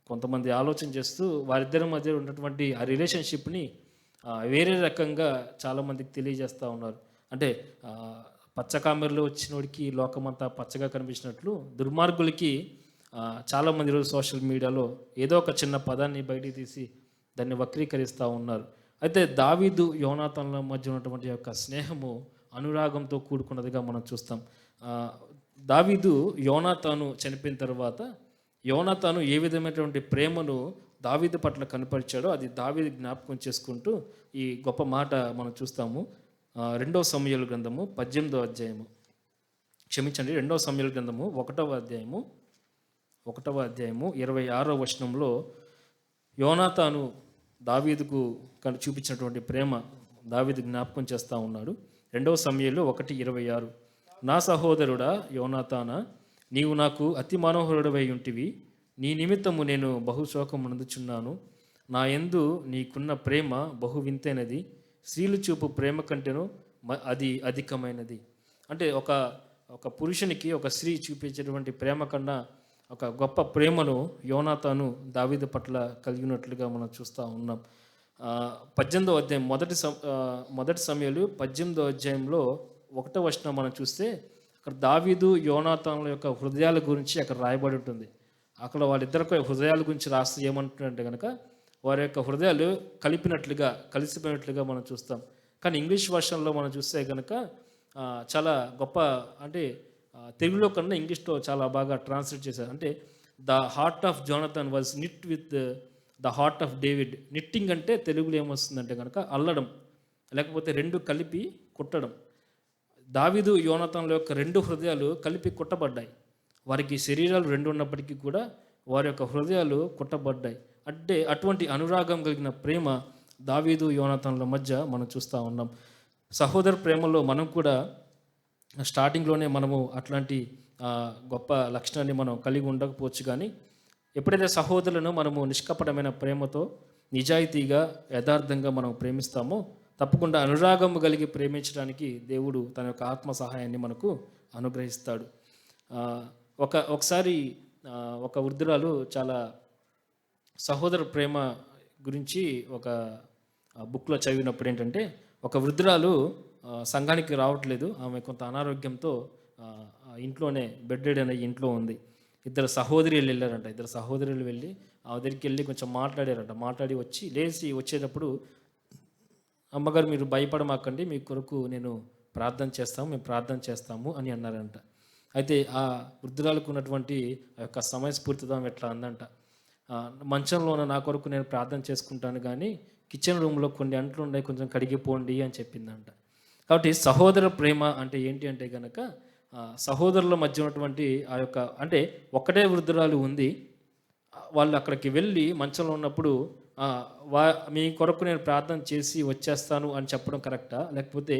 కొంతమంది ఆలోచన చేస్తూ వారిద్దరి మధ్య ఉన్నటువంటి ఆ రిలేషన్షిప్ని వేరే రకంగా చాలామందికి తెలియజేస్తూ ఉన్నారు. అంటే పచ్చకామెరలో వచ్చినోడికి లోకమంతా పచ్చగా కనిపించినట్లు దుర్మార్గులకి చాలామంది ఈరోజు సోషల్ మీడియాలో ఏదో ఒక చిన్న పదాన్ని బయటికి తీసి దాన్ని వక్రీకరిస్తూ ఉన్నారు. అయితే దావీదు యోనాతానుల మధ్య ఉన్నటువంటి యొక్క స్నేహము అనురాగంతో కూడుకున్నదిగా మనం చూస్తాం. దావీదు యోనాతాను చనిపోయిన తర్వాత యోనాతాను ఏ విధమైనటువంటి ప్రేమను దావీదు పట్ల కనపరిచాడో అది దావీదు జ్ఞాపకం చేసుకుంటూ ఈ గొప్ప మాట మనం చూస్తాము. 2వ సమూయేలు గ్రంథము 18వ అధ్యాయము, క్షమించండి 2వ సమూయేలు గ్రంథము 1వ అధ్యాయము 26వ వచనంలో యోనాతాను దావీదుకు చూపించినటువంటి ప్రేమ దావీదు జ్ఞాపకం చేస్తూ ఉన్నాడు. 2వ సమూయేలు 1:26, నా సహోదరుడా యోనాతానా, నీవు నాకు అతి మనోహరుడవై ఉంటివి, నీ నిమిత్తము నేను బహుశోకం నందుచున్నాను. నా యందు నీకున్న ప్రేమ బహు వింతైనది, స్త్రీలు చూపు ప్రేమ కంటేను అది అధికమైనది. అంటే ఒక పురుషునికి ఒక స్త్రీ చూపించేటువంటి ప్రేమ కన్నా ఒక గొప్ప ప్రేమను యోనాతాను దావీదు పట్ల కలిగినట్లుగా మనం చూస్తూ ఉన్నాం. 18వ అధ్యాయం మొదటి సమూయేలు 18వ అధ్యాయంలో 1వ వచనం మనం చూస్తే అక్కడ దావీదు యోనాతానుల యొక్క హృదయాల గురించి అక్కడ రాయబడి ఉంటుంది. అక్కడ వాళ్ళిద్దరికి హృదయాల గురించి రాస్తే ఏమంటుందంటే కనుక వారి యొక్క హృదయాలు కలిసిపోయినట్లుగా మనం చూస్తాం. కానీ ఇంగ్లీష్ వర్షన్లో మనం చూస్తే కనుక చాలా గొప్ప, అంటే తెలుగులో కన్నా ఇంగ్లీష్లో చాలా బాగా ట్రాన్స్లేట్ చేశారు. అంటే the heart of Jonathan was knit with the heart of David. Knitting అంటే తెలుగులో ఏమొస్తుందంటే కనుక అల్లడం, లేకపోతే రెండు కలిపి కుట్టడం. దావీదు యోనాతానుల యొక్క రెండు హృదయాలు కలిపి కుట్టబడ్డాయి. వారికి శరీరాలు రెండు ఉన్నప్పటికీ కూడా వారి యొక్క హృదయాలు కుట్టబడ్డాయి. అంటే అటువంటి అనురాగం కలిగిన ప్రేమ దావీదు యోనాతానుల మధ్య మనం చూస్తూ ఉన్నాం. సహోదర ప్రేమలో మనం కూడా స్టార్టింగ్లోనే మనము అట్లాంటి గొప్ప లక్షణాన్ని మనం కలిగి ఉండకపోవచ్చు. కానీ ఎప్పుడైతే సహోదరులను మనము నిష్కపటమైన ప్రేమతో నిజాయితీగా యథార్థంగా మనం ప్రేమిస్తామో తప్పకుండా అనురాగము కలిగి ప్రేమించడానికి దేవుడు తన యొక్క ఆత్మ సహాయాన్ని మనకు అనుగ్రహిస్తాడు. ఒకసారి ఒక వృద్ధురాలు చాలా సహోదర ప్రేమ గురించి ఒక బుక్లో చదివినప్పుడు ఏంటంటే, ఒక వృద్ధురాలు సంఘానికి రావట్లేదు. ఆమె కొంత అనారోగ్యంతో ఇంట్లోనే బెడ్ రెడ్ అనే ఇంట్లో ఉంది. ఇద్దరు సహోదరులు వెళ్ళారంట. ఇద్దరు సహోదరులు వెళ్ళి ఆ దగ్గరికి వెళ్ళి కొంచెం మాట్లాడారంట. మాట్లాడి వచ్చేటప్పుడు, అమ్మగారు మీరు భయపడమాకండి, మీ కొరకు నేను మేము ప్రార్థన చేస్తాము అని అన్నారంట. అయితే ఆ వృద్ధురాలకు ఉన్నటువంటి ఆ యొక్క సమయస్ఫూర్తితో ఎట్లా అందంట, మంచంలోన నా కొరకు నేను ప్రార్థన చేసుకుంటాను, కానీ కిచెన్ రూమ్లో కొన్ని అంట్లు ఉన్నాయి, కొంచెం కడిగిపోండి అని చెప్పిందంట. కాబట్టి సహోదర ప్రేమ అంటే ఏంటి అంటే కనుక సహోదరుల మధ్య ఉన్నటువంటి ఆ యొక్క, అంటే ఒక్కటే వృద్ధురాలు ఉంది, వాళ్ళు అక్కడికి వెళ్ళి మంచంలో ఉన్నప్పుడు మీ కొరకు నేను ప్రార్థన చేసి వచ్చేస్తాను అని చెప్పడం కరెక్టా, లేకపోతే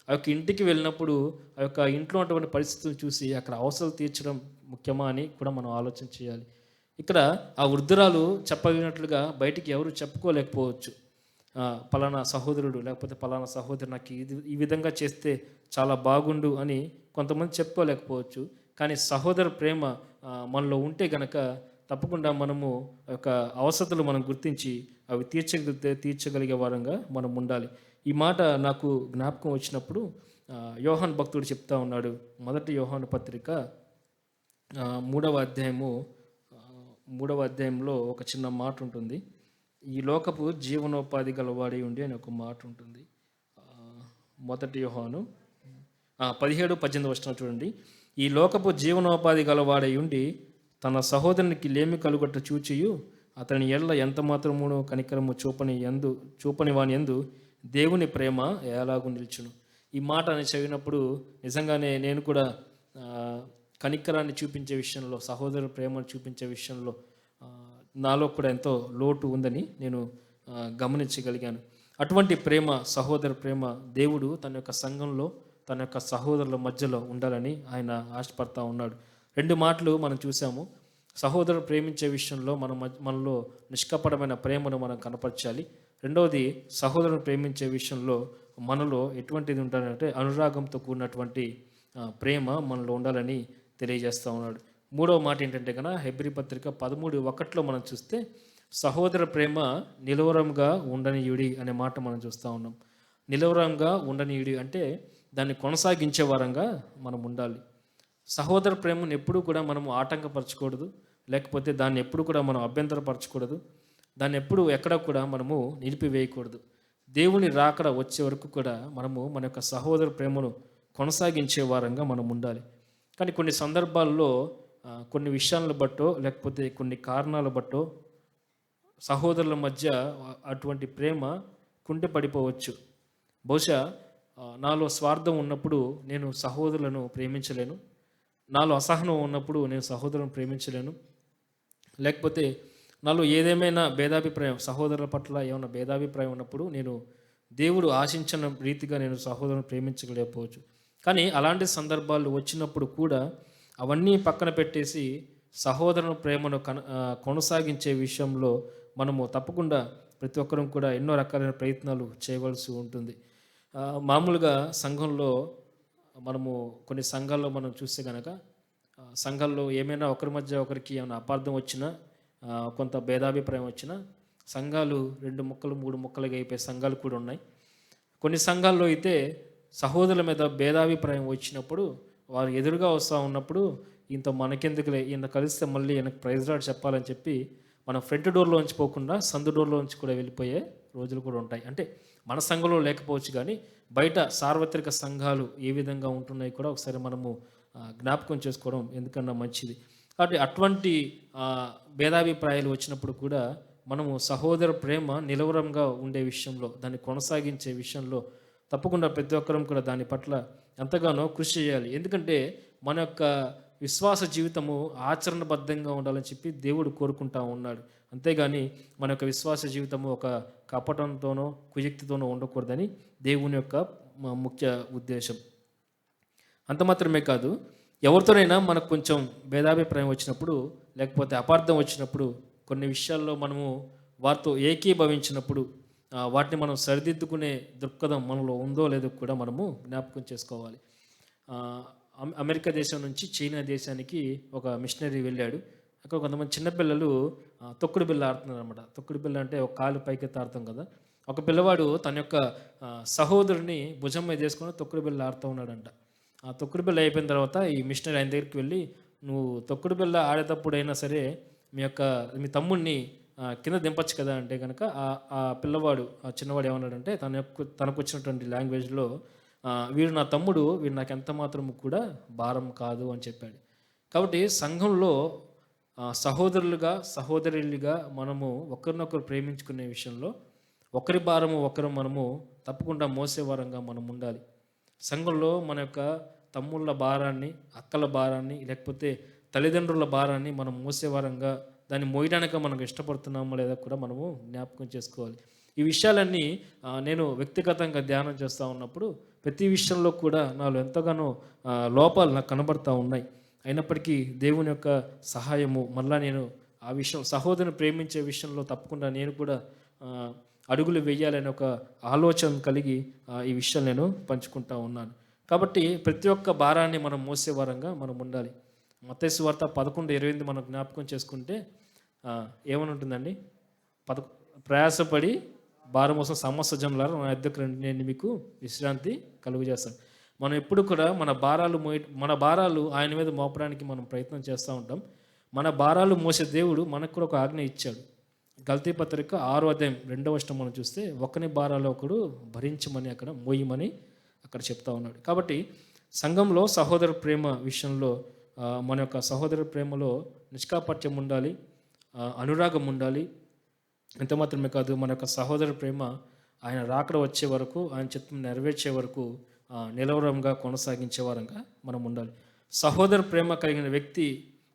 ఆ యొక్క ఇంటికి వెళ్ళినప్పుడు ఆ యొక్క ఇంట్లో ఉన్నటువంటి పరిస్థితులు చూసి అక్కడ అవసరాలు తీర్చడం ముఖ్యమా అని కూడా మనం ఆలోచన చేయాలి. ఇక్కడ ఆ వృద్ధురాలు చెప్పగినట్లుగా బయటికి ఎవరు చెప్పుకోలేకపోవచ్చు. పలానా సహోదరుడు లేకపోతే పలానా సహోదరు నాకు ఈ విధంగా చేస్తే చాలా బాగుండు అని కొంతమంది చెప్పుకోలేకపోవచ్చు. కానీ సహోదర ప్రేమ మనలో ఉంటే గనక తప్పకుండా మనము యొక్క అవసరతలు మనం గుర్తించి అవి తీర్చగలిగే వారంగా మనం ఉండాలి. ఈ మాట నాకు జ్ఞాపకం వచ్చినప్పుడు యోహాను భక్తుడు చెప్తా ఉన్నాడు. 1 యోహాను పత్రిక 3వ అధ్యాయంలో ఒక చిన్న మాట ఉంటుంది. ఈ లోకపు జీవనోపాధి గలవాడి ఉండి అని ఒక మాట ఉంటుంది. 1 యోహాను 17-18 వచనం చూడండి. ఈ లోకపు జీవనోపాధి గలవాడై ఉండి తన సహోదరునికి లేమి కలుగట్టు చూచియు అతని ఎడల ఎంత మాత్రమునో కనికరము చూపని వాని యందు దేవుని ప్రేమ ఎలాగూ నిల్చును. ఈ మాట అని చదివినప్పుడు నిజంగానే నేను కూడా కనికరాన్ని చూపించే విషయంలో, సహోదర ప్రేమను చూపించే విషయంలో నాలో కూడా ఎంతో లోటు ఉందని నేను గమనించగలిగాను. అటువంటి ప్రేమ, సహోదర ప్రేమ దేవుడు తన యొక్క సంఘంలో తన యొక్క సహోదరుల మధ్యలో ఉండాలని ఆయన ఆశపడతా ఉన్నాడు. 2 మాటలు మనం చూసాము. సహోదరుని ప్రేమించే విషయంలో మనలో నిష్కపటమైన ప్రేమను మనం కనపరచాలి. రెండవది, సహోదరుని ప్రేమించే విషయంలో మనలో ఎటువంటిది ఉండాలంటే అనురాగంతో కూడినటువంటి ప్రేమ మనలో ఉండాలని తెలియజేస్తూ ఉన్నాడు. మూడవ మాట ఏంటంటే కనుక హెబ్రీ పత్రిక 13:1 మనం చూస్తే సహోదర ప్రేమ నిలవరంగా ఉండనీయుడి అనే మాట మనం చూస్తూ ఉన్నాం. నిలవరంగా ఉండనీయుడి అంటే దాన్ని కొనసాగించే వారంగా మనం ఉండాలి. సహోదర ప్రేమను ఎప్పుడూ కూడా మనము ఆటంకపరచకూడదు, లేకపోతే దాన్ని ఎప్పుడు కూడా మనం అభ్యంతరపరచకూడదు, దాన్ని ఎప్పుడు ఎక్కడ కూడా మనము నిలిపివేయకూడదు. దేవుని రాకడ వచ్చే వరకు కూడా మనము మన యొక్క సహోదర ప్రేమను కొనసాగించే వారంగా మనం ఉండాలి. కానీ కొన్ని సందర్భాల్లో కొన్ని విషయాలను బట్టో లేకపోతే కొన్ని కారణాల బట్టో సహోదరుల మధ్య అటువంటి ప్రేమ కుంటి పడిపోవచ్చు. బహుశా నాలో స్వార్థం ఉన్నప్పుడు నేను సహోదరులను ప్రేమించలేను, నాలో అసహనం ఉన్నప్పుడు నేను సహోదరులను ప్రేమించలేను, లేకపోతే నాలో ఏదేమైనా భేదాభిప్రాయం సహోదరుల పట్ల ఏమైనా భేదాభిప్రాయం ఉన్నప్పుడు నేను దేవుడు ఆశించిన రీతిగా నేను సహోదరులను ప్రేమించలేకపోవచ్చు. కానీ అలాంటి సందర్భాలు వచ్చినప్పుడు కూడా అవన్నీ పక్కన పెట్టేసి సహోదరుని ప్రేమను కొనసాగించే విషయంలో మనము తప్పకుండా ప్రతి ఒక్కరం కూడా ఎన్నో రకాలైన ప్రయత్నాలు చేయవలసి ఉంటుంది. మామూలుగా సంఘంలో మనము కొన్ని సంఘాల్లో మనం చూస్తే కనుక సంఘాల్లో ఏమైనా ఒకరి మధ్య ఒకరికి ఏమైనా అపార్థం వచ్చినా కొంత భేదాభిప్రాయం వచ్చినా సంఘాలు 2 ముక్కలు 3 ముక్కలుగా అయిపోయే సంఘాలు కూడా ఉన్నాయి. కొన్ని సంఘాల్లో అయితే సహోదరుల మీద భేదాభిప్రాయం వచ్చినప్పుడు వారు ఎదురుగా వస్తూ ఉన్నప్పుడు ఇంత మనకెందుకులే, ఈయన కలిస్తే మళ్ళీ ఈయనకు ప్రైజ్ రాడ్ చెప్పాలని చెప్పి మనం ఫ్రంట్ డోర్లోంచి పోకుండా సందు డోర్లోంచి కూడా వెళ్ళిపోయే రోజులు కూడా ఉంటాయి. అంటే మన సంఘంలో లేకపోవచ్చు కానీ బయట సార్వత్రిక సంఘాలు ఏ విధంగా ఉంటున్నాయి కూడా ఒకసారి మనము జ్ఞాపకం చేసుకోవడం ఎందుకన్నా మంచిది. కాబట్టి అటువంటి భేదాభిప్రాయాలు వచ్చినప్పుడు కూడా మనము సహోదర ప్రేమ నిలవరంగా ఉండే విషయంలో, దాన్ని కొనసాగించే విషయంలో తప్పకుండా ప్రతి ఒక్కరం కూడా దాని పట్ల ఎంతగానో కృషి చేయాలి. ఎందుకంటే మన యొక్క విశ్వాస జీవితము ఆచరణబద్ధంగా ఉండాలని చెప్పి దేవుడు కోరుకుంటా ఉన్నాడు. అంతేగాని మన యొక్క విశ్వాస జీవితము ఒక కపటంతోనో కుయుక్తితోనో ఉండకూడదని దేవుని యొక్క ముఖ్య ఉద్దేశం. అంత మాత్రమే కాదు, ఎవరితోనైనా మనకు కొంచెం భేదాభిప్రాయం వచ్చినప్పుడు లేకపోతే అపార్థం వచ్చినప్పుడు కొన్ని విషయాల్లో మనము వారితో ఏకీభవించినప్పుడు వాటిని మనం సరిదిద్దుకునే దృక్పథం మనలో ఉందో లేదో కూడా మనము జ్ఞాపకం చేసుకోవాలి. అమెరికా దేశం నుంచి చైనా దేశానికి ఒక మిషనరీ వెళ్ళాడు. అక్కడ కొంతమంది చిన్నపిల్లలు తొక్కుడు బిళ్ళ ఆడుతున్నారు అనమాట. తొక్కుడు బిళ్ళ అంటే ఒక కాలు పైకి ఆడతాం కదా. ఒక పిల్లవాడు తన యొక్క సహోదరుని భుజం మీద వేసుకొని తొక్కుడు బిళ్ళ ఆడుతూ ఉన్నాడంట. ఆ తొక్కుడు బిళ్ళ అయిపోయిన తర్వాత ఈ మిషనరీ ఆయన దగ్గరికి వెళ్ళి, నువ్వు తొక్కుడు బిళ్ళ ఆడేటప్పుడైనా సరే మీ తమ్ముడిని కింద దింపచ్చు కదా అంటే కనుక ఆ పిల్లవాడు ఆ చిన్నవాడు ఏమన్నాడంటే తనకు వచ్చినటువంటి లాంగ్వేజ్లో, వీడు నా తమ్ముడు, వీడు నాకు ఎంత మాత్రము కూడా భారం కాదు అని చెప్పాడు. కాబట్టి సంఘంలో సహోదరులుగా సహోదరులుగా మనము ఒకరినొకరు ప్రేమించుకునే విషయంలో ఒకరి భారము ఒకరు మనము తప్పకుండా మోసేవారంగా మనం ఉండాలి. సంఘంలో మన యొక్క తమ్ముళ్ళ భారాన్ని, అక్కల భారాన్ని, లేకపోతే తల్లిదండ్రుల భారాన్ని మనం మోసేవారంగా దాన్ని మోయడానికి మనకు ఇష్టపడుతున్నామో లేదా కూడా మనము జ్ఞాపకం చేసుకోవాలి. ఈ విషయాలన్నీ నేను వ్యక్తిగతంగా ధ్యానం చేస్తూ ఉన్నప్పుడు ప్రతి విషయంలో కూడా నాలో ఎంతగానో లోపాలు నాకు కనబడతా ఉన్నాయి. అయినప్పటికీ దేవుని యొక్క సహాయము మళ్ళా నేను ఆ విషయం సహోదరుని ప్రేమించే విషయంలో తప్పకుండా నేను కూడా అడుగులు వేయాలనే ఒక ఆలోచన కలిగి ఈ విషయం నేను పంచుకుంటా ఉన్నాను. కాబట్టి ప్రతి ఒక్క భారాన్ని మనం మోసేవారంగా మనం ఉండాలి. మత్తయి సువార్త 11:28 మనం జ్ఞాపకం చేసుకుంటే ఏమని ఉంటుందండి? ప్రయాసపడి భారం కోసం సమస్త జనులారా నా యొద్దకు రండి, నేను మీకు విశ్రాంతి కలుగు చేస్తాను. మనం ఎప్పుడు కూడా మన భారాలు ఆయన మీద మోపడానికి మనం ప్రయత్నం చేస్తూ ఉంటాం. మన భారాలు మోసే దేవుడు మనకు కూడా ఒక ఆజ్ఞ ఇచ్చాడు. గల్తీ పత్రిక 6:2 మనం చూస్తే ఒకని భారాలు ఒకడు భరించమని, అక్కడ మోయమని అక్కడ చెప్తా ఉన్నాడు. కాబట్టి సంఘంలో సహోదర ప్రేమ విషయంలో మన యొక్క సహోదర ప్రేమలో నిష్కాపట్యం ఉండాలి, అనురాగం ఉండాలి. ఎంత మాత్రమే కాదు, మన యొక్క సహోదర ప్రేమ ఆయన రాకడ వచ్చే వరకు, ఆయన చిత్తం నెరవేర్చే వరకు నిలవరంగా కొనసాగించే వారంగా మనం ఉండాలి. సహోదర ప్రేమ కలిగిన వ్యక్తి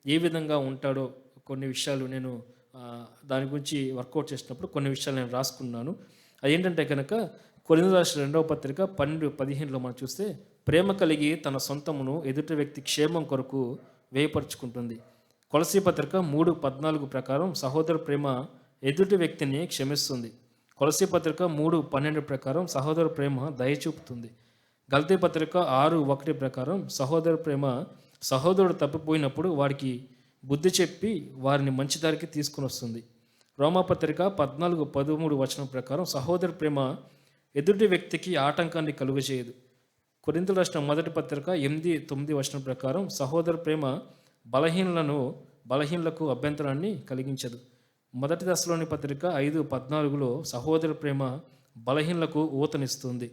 ఏ విధంగా ఉంటాడో కొన్ని విషయాలు నేను దాని గురించి వర్కౌట్ చేసినప్పుడు కొన్ని విషయాలు నేను రాసుకున్నాను. అదేంటంటే కనుక కొరింథీయులకు రాసిన 2వ పత్రిక 12:15 మనం చూస్తే, ప్రేమ కలిగి తన సొంతమును ఎదుటి వ్యక్తి క్షేమం కొరకు వ్యయపరుచుకుంటుంది, కొలసీ పత్రిక 3:14 ప్రకారం సహోదర ప్రేమ ఎదుటి వ్యక్తిని క్షమిస్తుంది. కొలసీ పత్రిక 3:12 ప్రకారం సహోదర ప్రేమ దయ చూపుతుంది. గల్తీ పత్రిక 6:1 ప్రకారం సహోదర ప్రేమ సహోదరుడు తప్పిపోయినప్పుడు వాడికి బుద్ధి చెప్పి వారిని మంచి దారికి తీసుకుని వస్తుంది. రోమాపత్రిక 14:13 ప్రకారం సహోదర ప్రేమ ఎదుటి వ్యక్తికి ఆటంకాన్ని కలుగజేయదు. కొరింథీయులకు రాసిన మొదటి పత్రిక 8:9 ప్రకారం సహోదర ప్రేమ బలహీనులకు అభ్యంతరాన్ని కలిగించదు. మొదటి దశలోని పత్రిక 5:14 సహోదర ప్రేమ బలహీనులకు ఊతనిస్తుంది.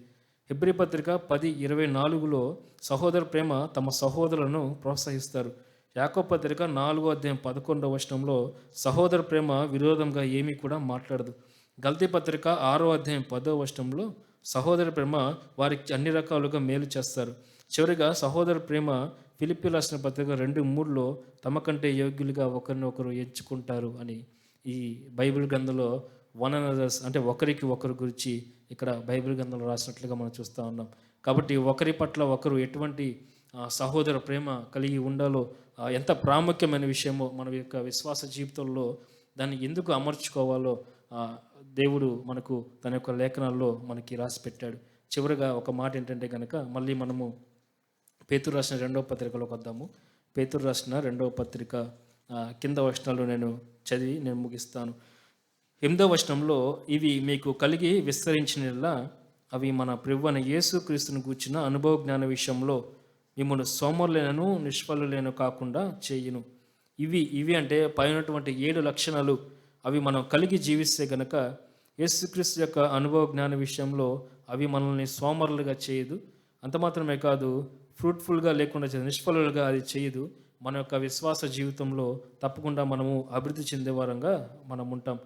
హెబ్రీ పత్రిక 10:24 సహోదర ప్రేమ తమ సహోదరులను ప్రోత్సహిస్తారు. యాకోబు పత్రిక 4:11 సహోదర ప్రేమ విరోధంగా ఏమీ కూడా మాట్లాడదు. గల్తీ పత్రిక 6:10 సహోదర ప్రేమ వారికి అన్ని రకాలుగా మేలు చేస్తారు. చివరిగా సహోదర ప్రేమ ఫిలిప్పీయులకు రాసిన పత్రిక 2:3 తమ కంటే యోగ్యులుగా ఒకరినొకరు ఎంచుకుంటారు అని ఈ బైబిల్ గ్రంథంలో వన్ అనదర్స్ అంటే ఒకరికి ఒకరు గురించి ఇక్కడ బైబిల్ గ్రంథంలో రాసినట్లుగా మనం చూస్తూ ఉన్నాం. కాబట్టి ఒకరి పట్ల ఒకరు ఎటువంటి సహోదర ప్రేమ కలిగి ఉండాలో ఎంత ప్రాముఖ్యమైన విషయమో మన యొక్క విశ్వాస జీవితంలో దాన్ని ఎందుకు అమర్చుకోవాలో దేవుడు మనకు తన యొక్క లేఖనాల్లో మనకి రాసి పెట్టాడు. చివరిగా ఒక మాట ఏంటంటే కనుక మళ్ళీ మనము పేతురు రాసిన 2వ పత్రికలోకి వద్దాము. పేతురు రాసిన 2వ పత్రిక కింద వచనాలు నేను చదివి నేను ముగిస్తాను. 8వ వచనంలో ఇవి మీకు కలిగి విస్తరించినలా అవి మన ప్రభువైన యేసుక్రీస్తును గూర్చిన అనుభవ జ్ఞాన విషయంలో మిమ్మల్ని సోమరులైనను నిష్ఫలులైన కాకుండా చేయును. ఇవి అంటే పైనటువంటి 7 లక్షణాలు అవి మనం కలిగి జీవిస్తే గనక యేసుక్రీస్తు యొక్క అనుభవ జ్ఞాన విషయంలో అవి మనల్ని సోమరులుగా చేయదు. అంత మాత్రమే కాదు, ఫ్రూట్ఫుల్గా లేకుండా నిష్ఫలులుగా అది చేయదు. మన యొక్క విశ్వాస జీవితంలో తప్పకుండా మనము అభివృద్ధి చెందే వారంగా మనం ఉంటాం.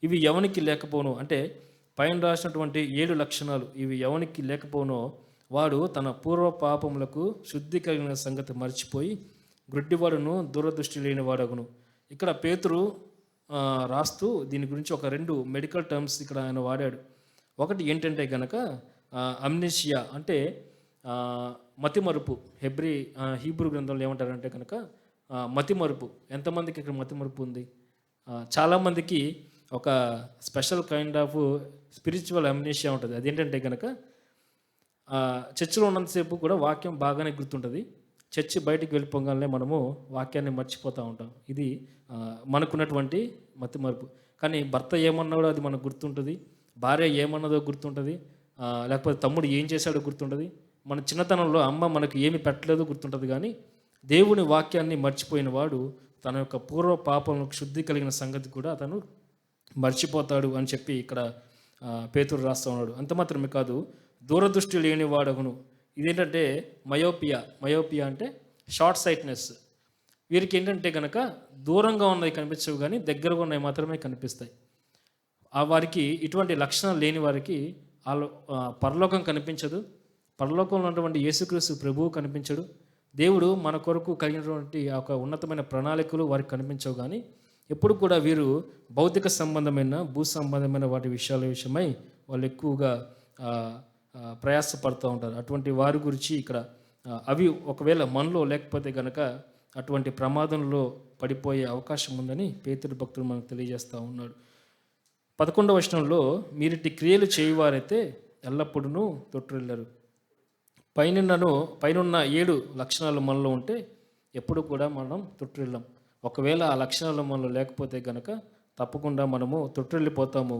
ఇవి ఎవనికి లేకపోను అంటే పైన రాసినటువంటి 7 లక్షణాలు ఇవి ఎవనికి లేకపోనో వాడు తన పూర్వ పాపములకు శుద్ధి కలిగిన సంగతి మర్చిపోయి గుడ్డివాడును దూరదృష్టి లేని వాడగును. ఇక్కడ పేతురు రాస్తూ దీని గురించి ఒక 2 మెడికల్ టర్మ్స్ ఇక్కడ ఆయన వాడాడు. ఒకటి ఏంటంటే కనుక అమ్నీషియా అంటే మతిమరుపు. హీబ్రూ గ్రంథంలో ఏమంటారంటే కనుక మతిమరుపు. ఎంతమందికి ఇక్కడ మతిమరుపు ఉంది? చాలామందికి ఒక special kind of spiritual amnesia ఉంటుంది. అదేంటంటే కనుక చర్చిలో ఉన్నంతసేపు కూడా వాక్యం బాగానే గుర్తుంటుంది. చర్చి బయటికి వెళ్ళిపోగానే మనము వాక్యాన్ని మర్చిపోతూ ఉంటాం. ఇది మనకున్నటువంటి మతిమరుపు. కానీ భర్త ఏమన్నాడో అది మనకు గుర్తుంటుంది, భార్య ఏమన్నదో గుర్తుంటుంది, లేకపోతే తమ్ముడు ఏం చేశాడో గుర్తుంటుంది. మన చిన్నతనంలో అమ్మ మనకు ఏమి పెట్టలేదో గుర్తుంటుంది. కానీ దేవుని వాక్యాన్ని మర్చిపోయిన వాడు తన యొక్క పూర్వ పాపములకు శుద్ధి కలిగిన సంగతి కూడా అతను మర్చిపోతాడు అని చెప్పి ఇక్కడ పేతురు రాస్తూ ఉన్నాడు. అంత మాత్రమే కాదు, దూరదృష్టి లేని వాడగును. ఇదేంటంటే మయోపియా అంటే షార్ట్ సైట్నెస్. వీరికి ఏంటంటే కనుక దూరంగా ఉన్నవి కనిపించవు కానీ దగ్గరగా ఉన్నవి మాత్రమే కనిపిస్తాయి. వారికి ఇటువంటి లక్షణాలు లేని వారికి పరలోకం కనిపించదు. పరలోకంలో ఉన్నటువంటి యేసుక్రీస్తు ప్రభువు కనిపించడు. దేవుడు మన కొరకు కలిగినటువంటి ఒక ఉన్నతమైన ప్రణాళికలు వారికి కనిపించవు. కానీ ఎప్పుడు కూడా వీరు భౌతిక సంబంధమైన భూ సంబంధమైన వాటి విషయమై వాళ్ళు ఎక్కువగా ప్రయాసపడుతూ ఉంటారు. అటువంటి వారి గురించి ఇక్కడ అవి ఒకవేళ మనలో లేకపోతే కనుక అటువంటి ప్రమాదంలో పడిపోయే అవకాశం ఉందని పేతురు భక్తుడు మనకు తెలియజేస్తూ ఉన్నాడు. 11వ వచనంలో మీరిటి క్రియలు చేయువారైతే ఎల్లప్పుడూ తొట్టిల్లరు. పైనున్న 7 లక్షణాలు మనలో ఉంటే ఎప్పుడు కూడా మనం తొట్టిల్లం. ఒకవేళ ఆ లక్షణాలు మనలో లేకపోతే కనుక తప్పకుండా మనము తొట్టిల్లిపోతాము.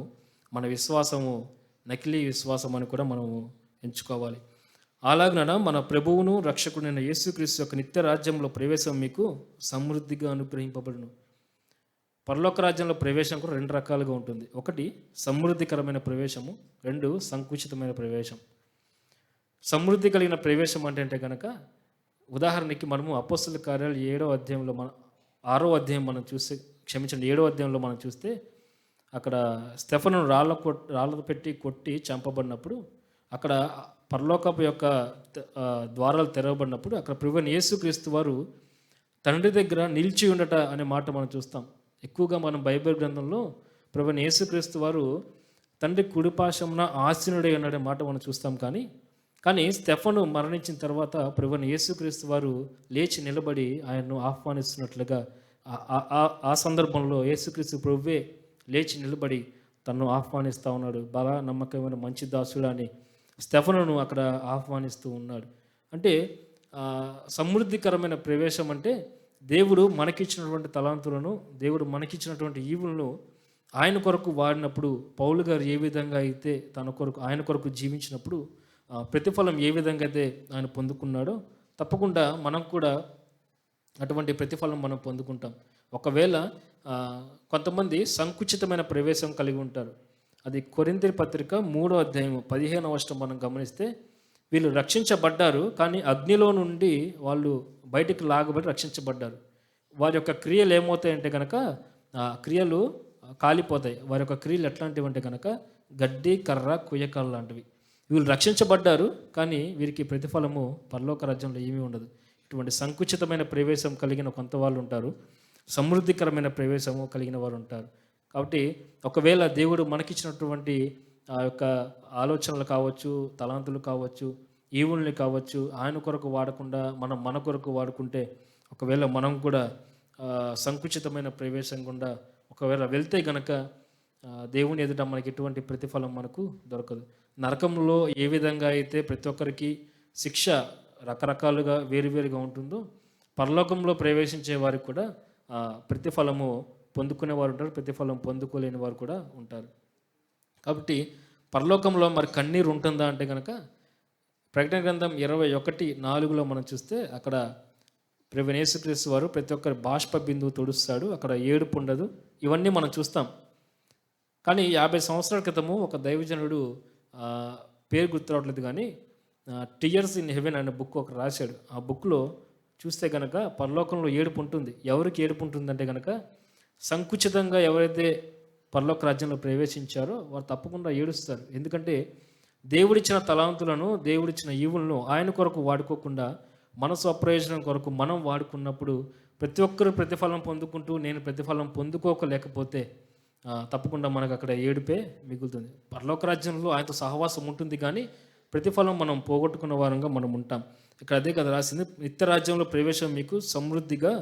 మన విశ్వాసము నకిలీ విశ్వాసం అని కూడా మనము ఎంచుకోవాలి. అలాగన మన ప్రభువును రక్షకుడైన యేసుక్రీస్తు యొక్క నిత్య రాజ్యంలో ప్రవేశం మీకు సమృద్ధిగా అనుగ్రహింపబడును. పరలోక రాజ్యంలో ప్రవేశం కూడా 2 రకాలుగా ఉంటుంది. ఒకటి సమృద్ధికరమైన ప్రవేశము, 2 సంకుచితమైన ప్రవేశం. సమృద్ధి కలిగిన ప్రవేశం అంటే కనుక ఉదాహరణకి మనము అపోస్తలుల కార్యాలు 6వ అధ్యాయంలో 6వ అధ్యాయం మనం చూస్తే 7వ అధ్యాయంలో మనం చూస్తే అక్కడ స్టెఫను రాళ్ళ పెట్టి కొట్టి చంపబడినప్పుడు అక్కడ పరలోకపు యొక్క ద్వారాలు తెరవబడినప్పుడు అక్కడ ప్రభువైన యేసుక్రీస్తు వారు తండ్రి దగ్గర నిలిచి ఉండట అనే మాట మనం చూస్తాం. ఎక్కువగా మనం బైబిల్ గ్రంథంలో ప్రభువైన యేసుక్రీస్తు వారు తండ్రి కుడిపాశమున ఆసీనుడై ఉన్నాడే మాట మనం చూస్తాం. కానీ స్టెఫను మరణించిన తర్వాత ప్రభువైన యేసుక్రీస్తు వారు లేచి నిలబడి ఆయన్ను ఆహ్వానిస్తున్నట్లుగా ఆ సందర్భంలో యేసుక్రీస్తు ప్రభువే లేచి నిలబడి తనను ఆహ్వానిస్తూ ఉన్నాడు. బలా నమ్మకమైన మంచి దాసుడా అని స్టెఫనును అక్కడ ఆహ్వానిస్తూ ఉన్నాడు. అంటే సమృద్ధికరమైన ప్రవేశం అంటే దేవుడు మనకిచ్చినటువంటి తలాంతులను, దేవుడు మనకిచ్చినటువంటి ఈవులను ఆయన కొరకు వాడినప్పుడు, పౌలు గారు ఏ విధంగా అయితే తన కొరకు ఆయన కొరకు జీవించినప్పుడు ప్రతిఫలం ఏ విధంగా అయితే ఆయన పొందుకున్నాడో, తప్పకుండా మనం కూడా అటువంటి ప్రతిఫలం మనం పొందుకుంటాం. ఒకవేళ కొంతమంది సంకుచితమైన ప్రవేశం కలిగి ఉంటారు. అది కొరింథీ పత్రిక 3వ అధ్యాయం 15వ వచనం మనం గమనిస్తే, వీళ్ళు రక్షించబడ్డారు, కానీ అగ్నిలో నుండి వాళ్ళు బయటికి లాగబడి రక్షించబడ్డారు. వారి యొక్క క్రియలు ఏమవుతాయంటే కనుక క్రియలు కాలిపోతాయి. వారి యొక్క క్రియలు ఎట్లాంటివి అంటే కనుక గడ్డి, కర్ర, కుయ్యకాలు లాంటివి. వీళ్ళు రక్షించబడ్డారు, కానీ వీరికి ప్రతిఫలము పరలోక రాజ్యంలో ఏమీ ఉండదు. ఇటువంటి సంకుచితమైన ప్రవేశం కలిగిన కొంత వాళ్ళు ఉంటారు, సమృద్ధికరమైన ప్రవేశము కలిగిన వారు ఉంటారు. కాబట్టి ఒకవేళ దేవుడు మనకిచ్చినటువంటి ఆ యొక్క ఆలోచనలు కావచ్చు, తలాంతులు కావచ్చు, ఈవుల్ని కావచ్చు, ఆయన కొరకు వాడకుండా మనం మన కొరకు వాడుకుంటే, ఒకవేళ మనం కూడా సంకుచితమైన ప్రవేశం గుండా ఒకవేళ వెళ్తే గనక దేవుని ఎదుట మనకి ఎటువంటి ప్రతిఫలం మనకు దొరకదు. నరకంలో ఏ విధంగా అయితే ప్రతి ఒక్కరికి శిక్ష రకరకాలుగా వేరువేరుగా ఉంటుందో, పరలోకంలో ప్రవేశించే వారికి కూడా ప్రతిఫలము పొందుకునే వారు ఉంటారు, ప్రతిఫలం పొందుకోలేని వారు కూడా ఉంటారు. కాబట్టి పరలోకంలో మరి కన్నీరు ఉంటుందా అంటే కనుక, ప్రకటన గ్రంథం 21:4లో మనం చూస్తే అక్కడ ప్రభువైన యేసుక్రీస్తు వారు ప్రతి ఒక్కరి బాష్ప బిందువు తుడుస్తాడు, అక్కడ ఏడుపు ఉండదు. ఇవన్నీ మనం చూస్తాం. కానీ 50 సంవత్సరాల క్రితము ఒక దైవజనుడు పేరు గుర్తురావట్లేదు కానీ టియర్స్ ఇన్ హెవెన్ అనే బుక్ ఒకటి రాశాడు. ఆ బుక్లో చూస్తే కనుక పరలోకంలో ఏడుపు ఉంటుంది. ఎవరికి ఏడుపు ఉంటుందంటే కనుక, సంకుచితంగా ఎవరైతే పరలోక రాజ్యంలో ప్రవేశించారో వారు తప్పకుండా ఏడుస్తారు. ఎందుకంటే దేవుడిచ్చిన తలాంతులను, దేవుడిచ్చిన ఈవులను ఆయన కొరకు వాడుకోకుండా మన స్వప్రయోజనం కొరకు మనం వాడుకున్నప్పుడు ప్రతి ఒక్కరు ప్రతిఫలం పొందుకుంటూ నేను ప్రతిఫలం పొందుకోకలేకపోతే తప్పకుండా మనకు అక్కడ ఏడుపే మిగులుతుంది. పరలోక రాజ్యంలో ఆయనతో సహవాసం ఉంటుంది, కానీ ప్రతిఫలం మనం పోగొట్టుకున్న వారంగా మనం ఉంటాం. ఇక్కడ అదే కదా రాసింది, నిత్య రాజ్యంలో ప్రవేశం మీకు సమృద్ధిగా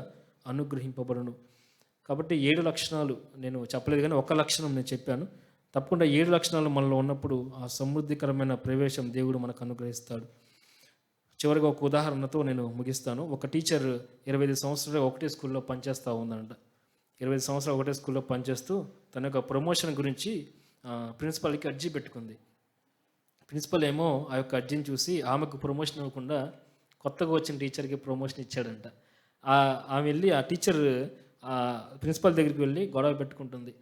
అనుగ్రహింపబడును. కాబట్టి 7 లక్షణాలు నేను చెప్పలేదు, కానీ ఒక లక్షణం నేను చెప్పాను. తప్పకుండా 7 లక్షణాలు మనలో ఉన్నప్పుడు ఆ సమృద్ధికరమైన ప్రవేశం దేవుడు మనకు అనుగ్రహిస్తాడు. చివరిగా ఒక ఉదాహరణతో నేను ముగిస్తాను. ఒక టీచర్ 25 సంవత్సరాలు ఒకటే స్కూల్లో పనిచేస్తూ ఉందంట. 25 సంవత్సరాలు ఒకటే స్కూల్లో పనిచేస్తూ తన యొక్క ప్రమోషన్ గురించి ప్రిన్సిపల్కి అర్జీ పెట్టుకుంది. ప్రిన్సిపల్ ఏమో ఆ యొక్క అర్జీని చూసి ఆమెకు ప్రమోషన్ ఇవ్వకుండా కొత్తగా వచ్చిన టీచర్కి ప్రమోషన్ ఇచ్చాడంట. ఆమె వెళ్ళి ఆ టీచర్ ప్రిన్సిపల్ దగ్గరికి వెళ్ళి గొడవ పెట్టుకుంటుంది.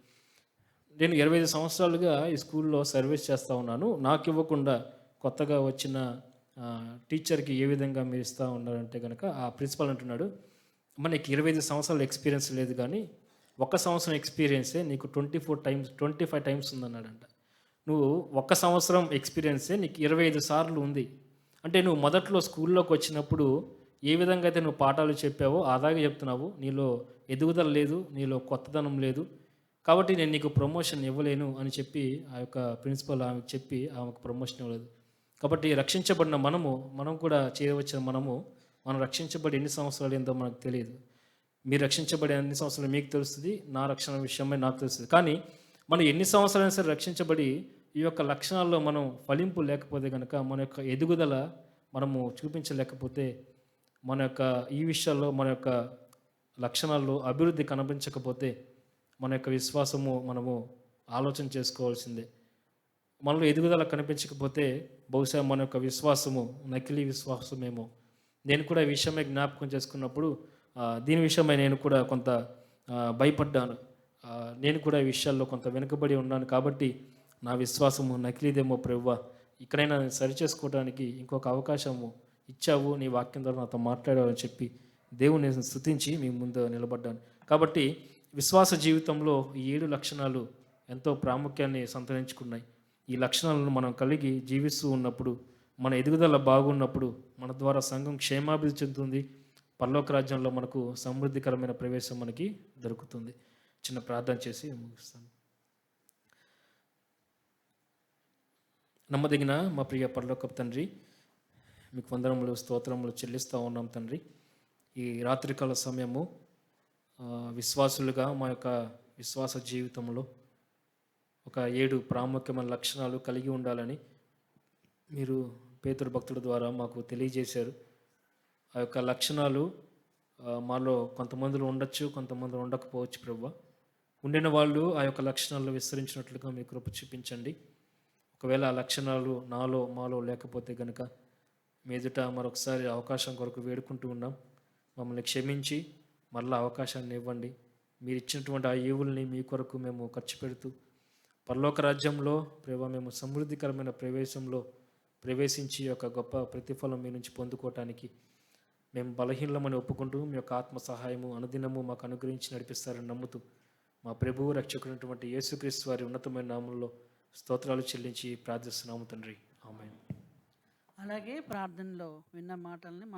నేను 25 సంవత్సరాలుగా ఈ స్కూల్లో సర్వీస్ చేస్తూ ఉన్నాను, నాకు ఇవ్వకుండా కొత్తగా వచ్చిన టీచర్కి ఏ విధంగా మీరు ఇస్తూ ఉన్నారంటే కనుక ఆ ప్రిన్సిపల్ అంటున్నాడు, మనకి 25 సంవత్సరాల ఎక్స్పీరియన్స్ లేదు, కానీ 1 సంవత్సరం ఎక్స్పీరియన్సే నీకు 25 టైమ్స్ ఉందన్నాడంట. నువ్వు 1 సంవత్సరం ఎక్స్పీరియన్సే నీకు 25 సార్లు ఉంది. అంటే నువ్వు మొదట్లో స్కూల్లోకి వచ్చినప్పుడు ఏ విధంగా అయితే నువ్వు పాఠాలు చెప్పావో అలాగే చెప్తున్నావు, నీలో ఎదుగుదల లేదు, నీలో కొత్తదనం లేదు, కాబట్టి నేను నీకు ప్రమోషన్ ఇవ్వలేను అని చెప్పి ఆ యొక్క ప్రిన్సిపల్ ఆమెకు చెప్పి ఆమెకు ప్రమోషన్ ఇవ్వలేదు. కాబట్టి రక్షించబడిన మనం కూడా చేయవచ్చిన మనం రక్షించబడి ఎన్ని సంవత్సరాలు ఏందో మనకు తెలియదు. మీరు రక్షించబడి ఎన్ని సంవత్సరాలు మీకు తెలుస్తుంది, నా రక్షణ విషయమై నాకు తెలుస్తుంది. కానీ మనం ఎన్ని సంవత్సరాలైనా సరే రక్షించబడి ఈ యొక్క లక్షణాల్లో మనం ఫలింపు లేకపోతే కనుక, మన యొక్క ఎదుగుదల మనము చూపించలేకపోతే, మన యొక్క ఈ విషయాల్లో మన యొక్క లక్షణాల్లో అభివృద్ధి కనిపించకపోతే, మన యొక్క విశ్వాసము మనము ఆలోచన చేసుకోవాల్సిందే. మనలో ఎదుగుదల కనిపించకపోతే బహుశా మన యొక్క విశ్వాసము నకిలీ విశ్వాసమేమో. నేను కూడా ఈ విషయమై జ్ఞాపకం చేసుకున్నప్పుడు దీని విషయమై నేను కూడా కొంత భయపడ్డాను. నేను కూడా ఈ విషయాల్లో కొంత వెనుకబడి ఉన్నాను, కాబట్టి నా విశ్వాసము నకిలీదేమో ప్రభువా, ఇక్కడైనా సరి చేసుకోవడానికి ఇంకొక అవకాశము ఇచ్చావు, నీ వాక్యం ద్వారా నాతో మాట్లాడావని చెప్పి దేవుని స్తుతించి మీ ముందు నిలబడ్డాను. కాబట్టి విశ్వాస జీవితంలో ఈ 7 లక్షణాలు ఎంతో ప్రాముఖ్యాన్ని సంతరించుకున్నాయి. ఈ లక్షణాలను మనం కలిగి జీవిస్తూ ఉన్నప్పుడు, మన ఎదుగుదల బాగున్నప్పుడు, మన ద్వారా సంఘం క్షేమాభివృద్ధి చెందుతుంది, పరలోక రాజ్యంలో మనకు సమృద్ధికరమైన ప్రవేశం మనకి దొరుకుతుంది. చిన్న ప్రార్థన చేసి ముగిస్తాను. నమ్మదగిన మా ప్రియ పరలోకపు తండ్రి, మీకు వందనములు స్తోత్రములు చెల్లిస్తూ ఉన్నాం తండ్రి. ఈ రాత్రికాల సమయము విశ్వాసులుగా మా యొక్క విశ్వాస జీవితంలో ఒక 7 ప్రాముఖ్యమైన లక్షణాలు కలిగి ఉండాలని మీరు పేతురు భక్తుడి ద్వారా మాకు తెలియజేశారు. ఆ యొక్క లక్షణాలు మాలో కొంతమందిలో ఉండొచ్చు, కొంతమందిలో ఉండకపోవచ్చు ప్రభువా. ఉండిన వాళ్ళు ఆ యొక్క లక్షణాలను విస్తరించినట్లుగా మీ కృప చూపించండి. ఒకవేళ ఆ లక్షణాలు మాలో లేకపోతే గనుక మీ ఎదుట మరొకసారి అవకాశం కొరకు వేడుకుంటూ ఉన్నాం. మమ్మల్ని క్షమించి మరలా అవకాశాన్ని ఇవ్వండి. మీరు ఇచ్చినటువంటి ఆ ఈవుల్ని మీ కొరకు మేము ఖర్చు పెడుతూ పరలోక రాజ్యంలో ప్రభువా మేము సమృద్ధికరమైన ప్రవేశంలో ప్రవేశించి యొక్క గొప్ప ప్రతిఫలం మీ నుంచి పొందుకోవటానికి మేము బలహీనమని ఒప్పుకుంటూ మీ యొక్క ఆత్మ సహాయము అనుదినము మాకు అనుగ్రహించి నడిపిస్తారని నమ్ముతూ మా ప్రభువు రక్షకునటువంటి యేసుక్రీస్తు వారి ఉన్నతమైన నామంలో స్తోత్రాలు చెల్లించి ప్రార్థిస్తున్నాము తండ్రి. ఆమేన్. అలాగే ప్రార్థనలో విన్న మాటల్ని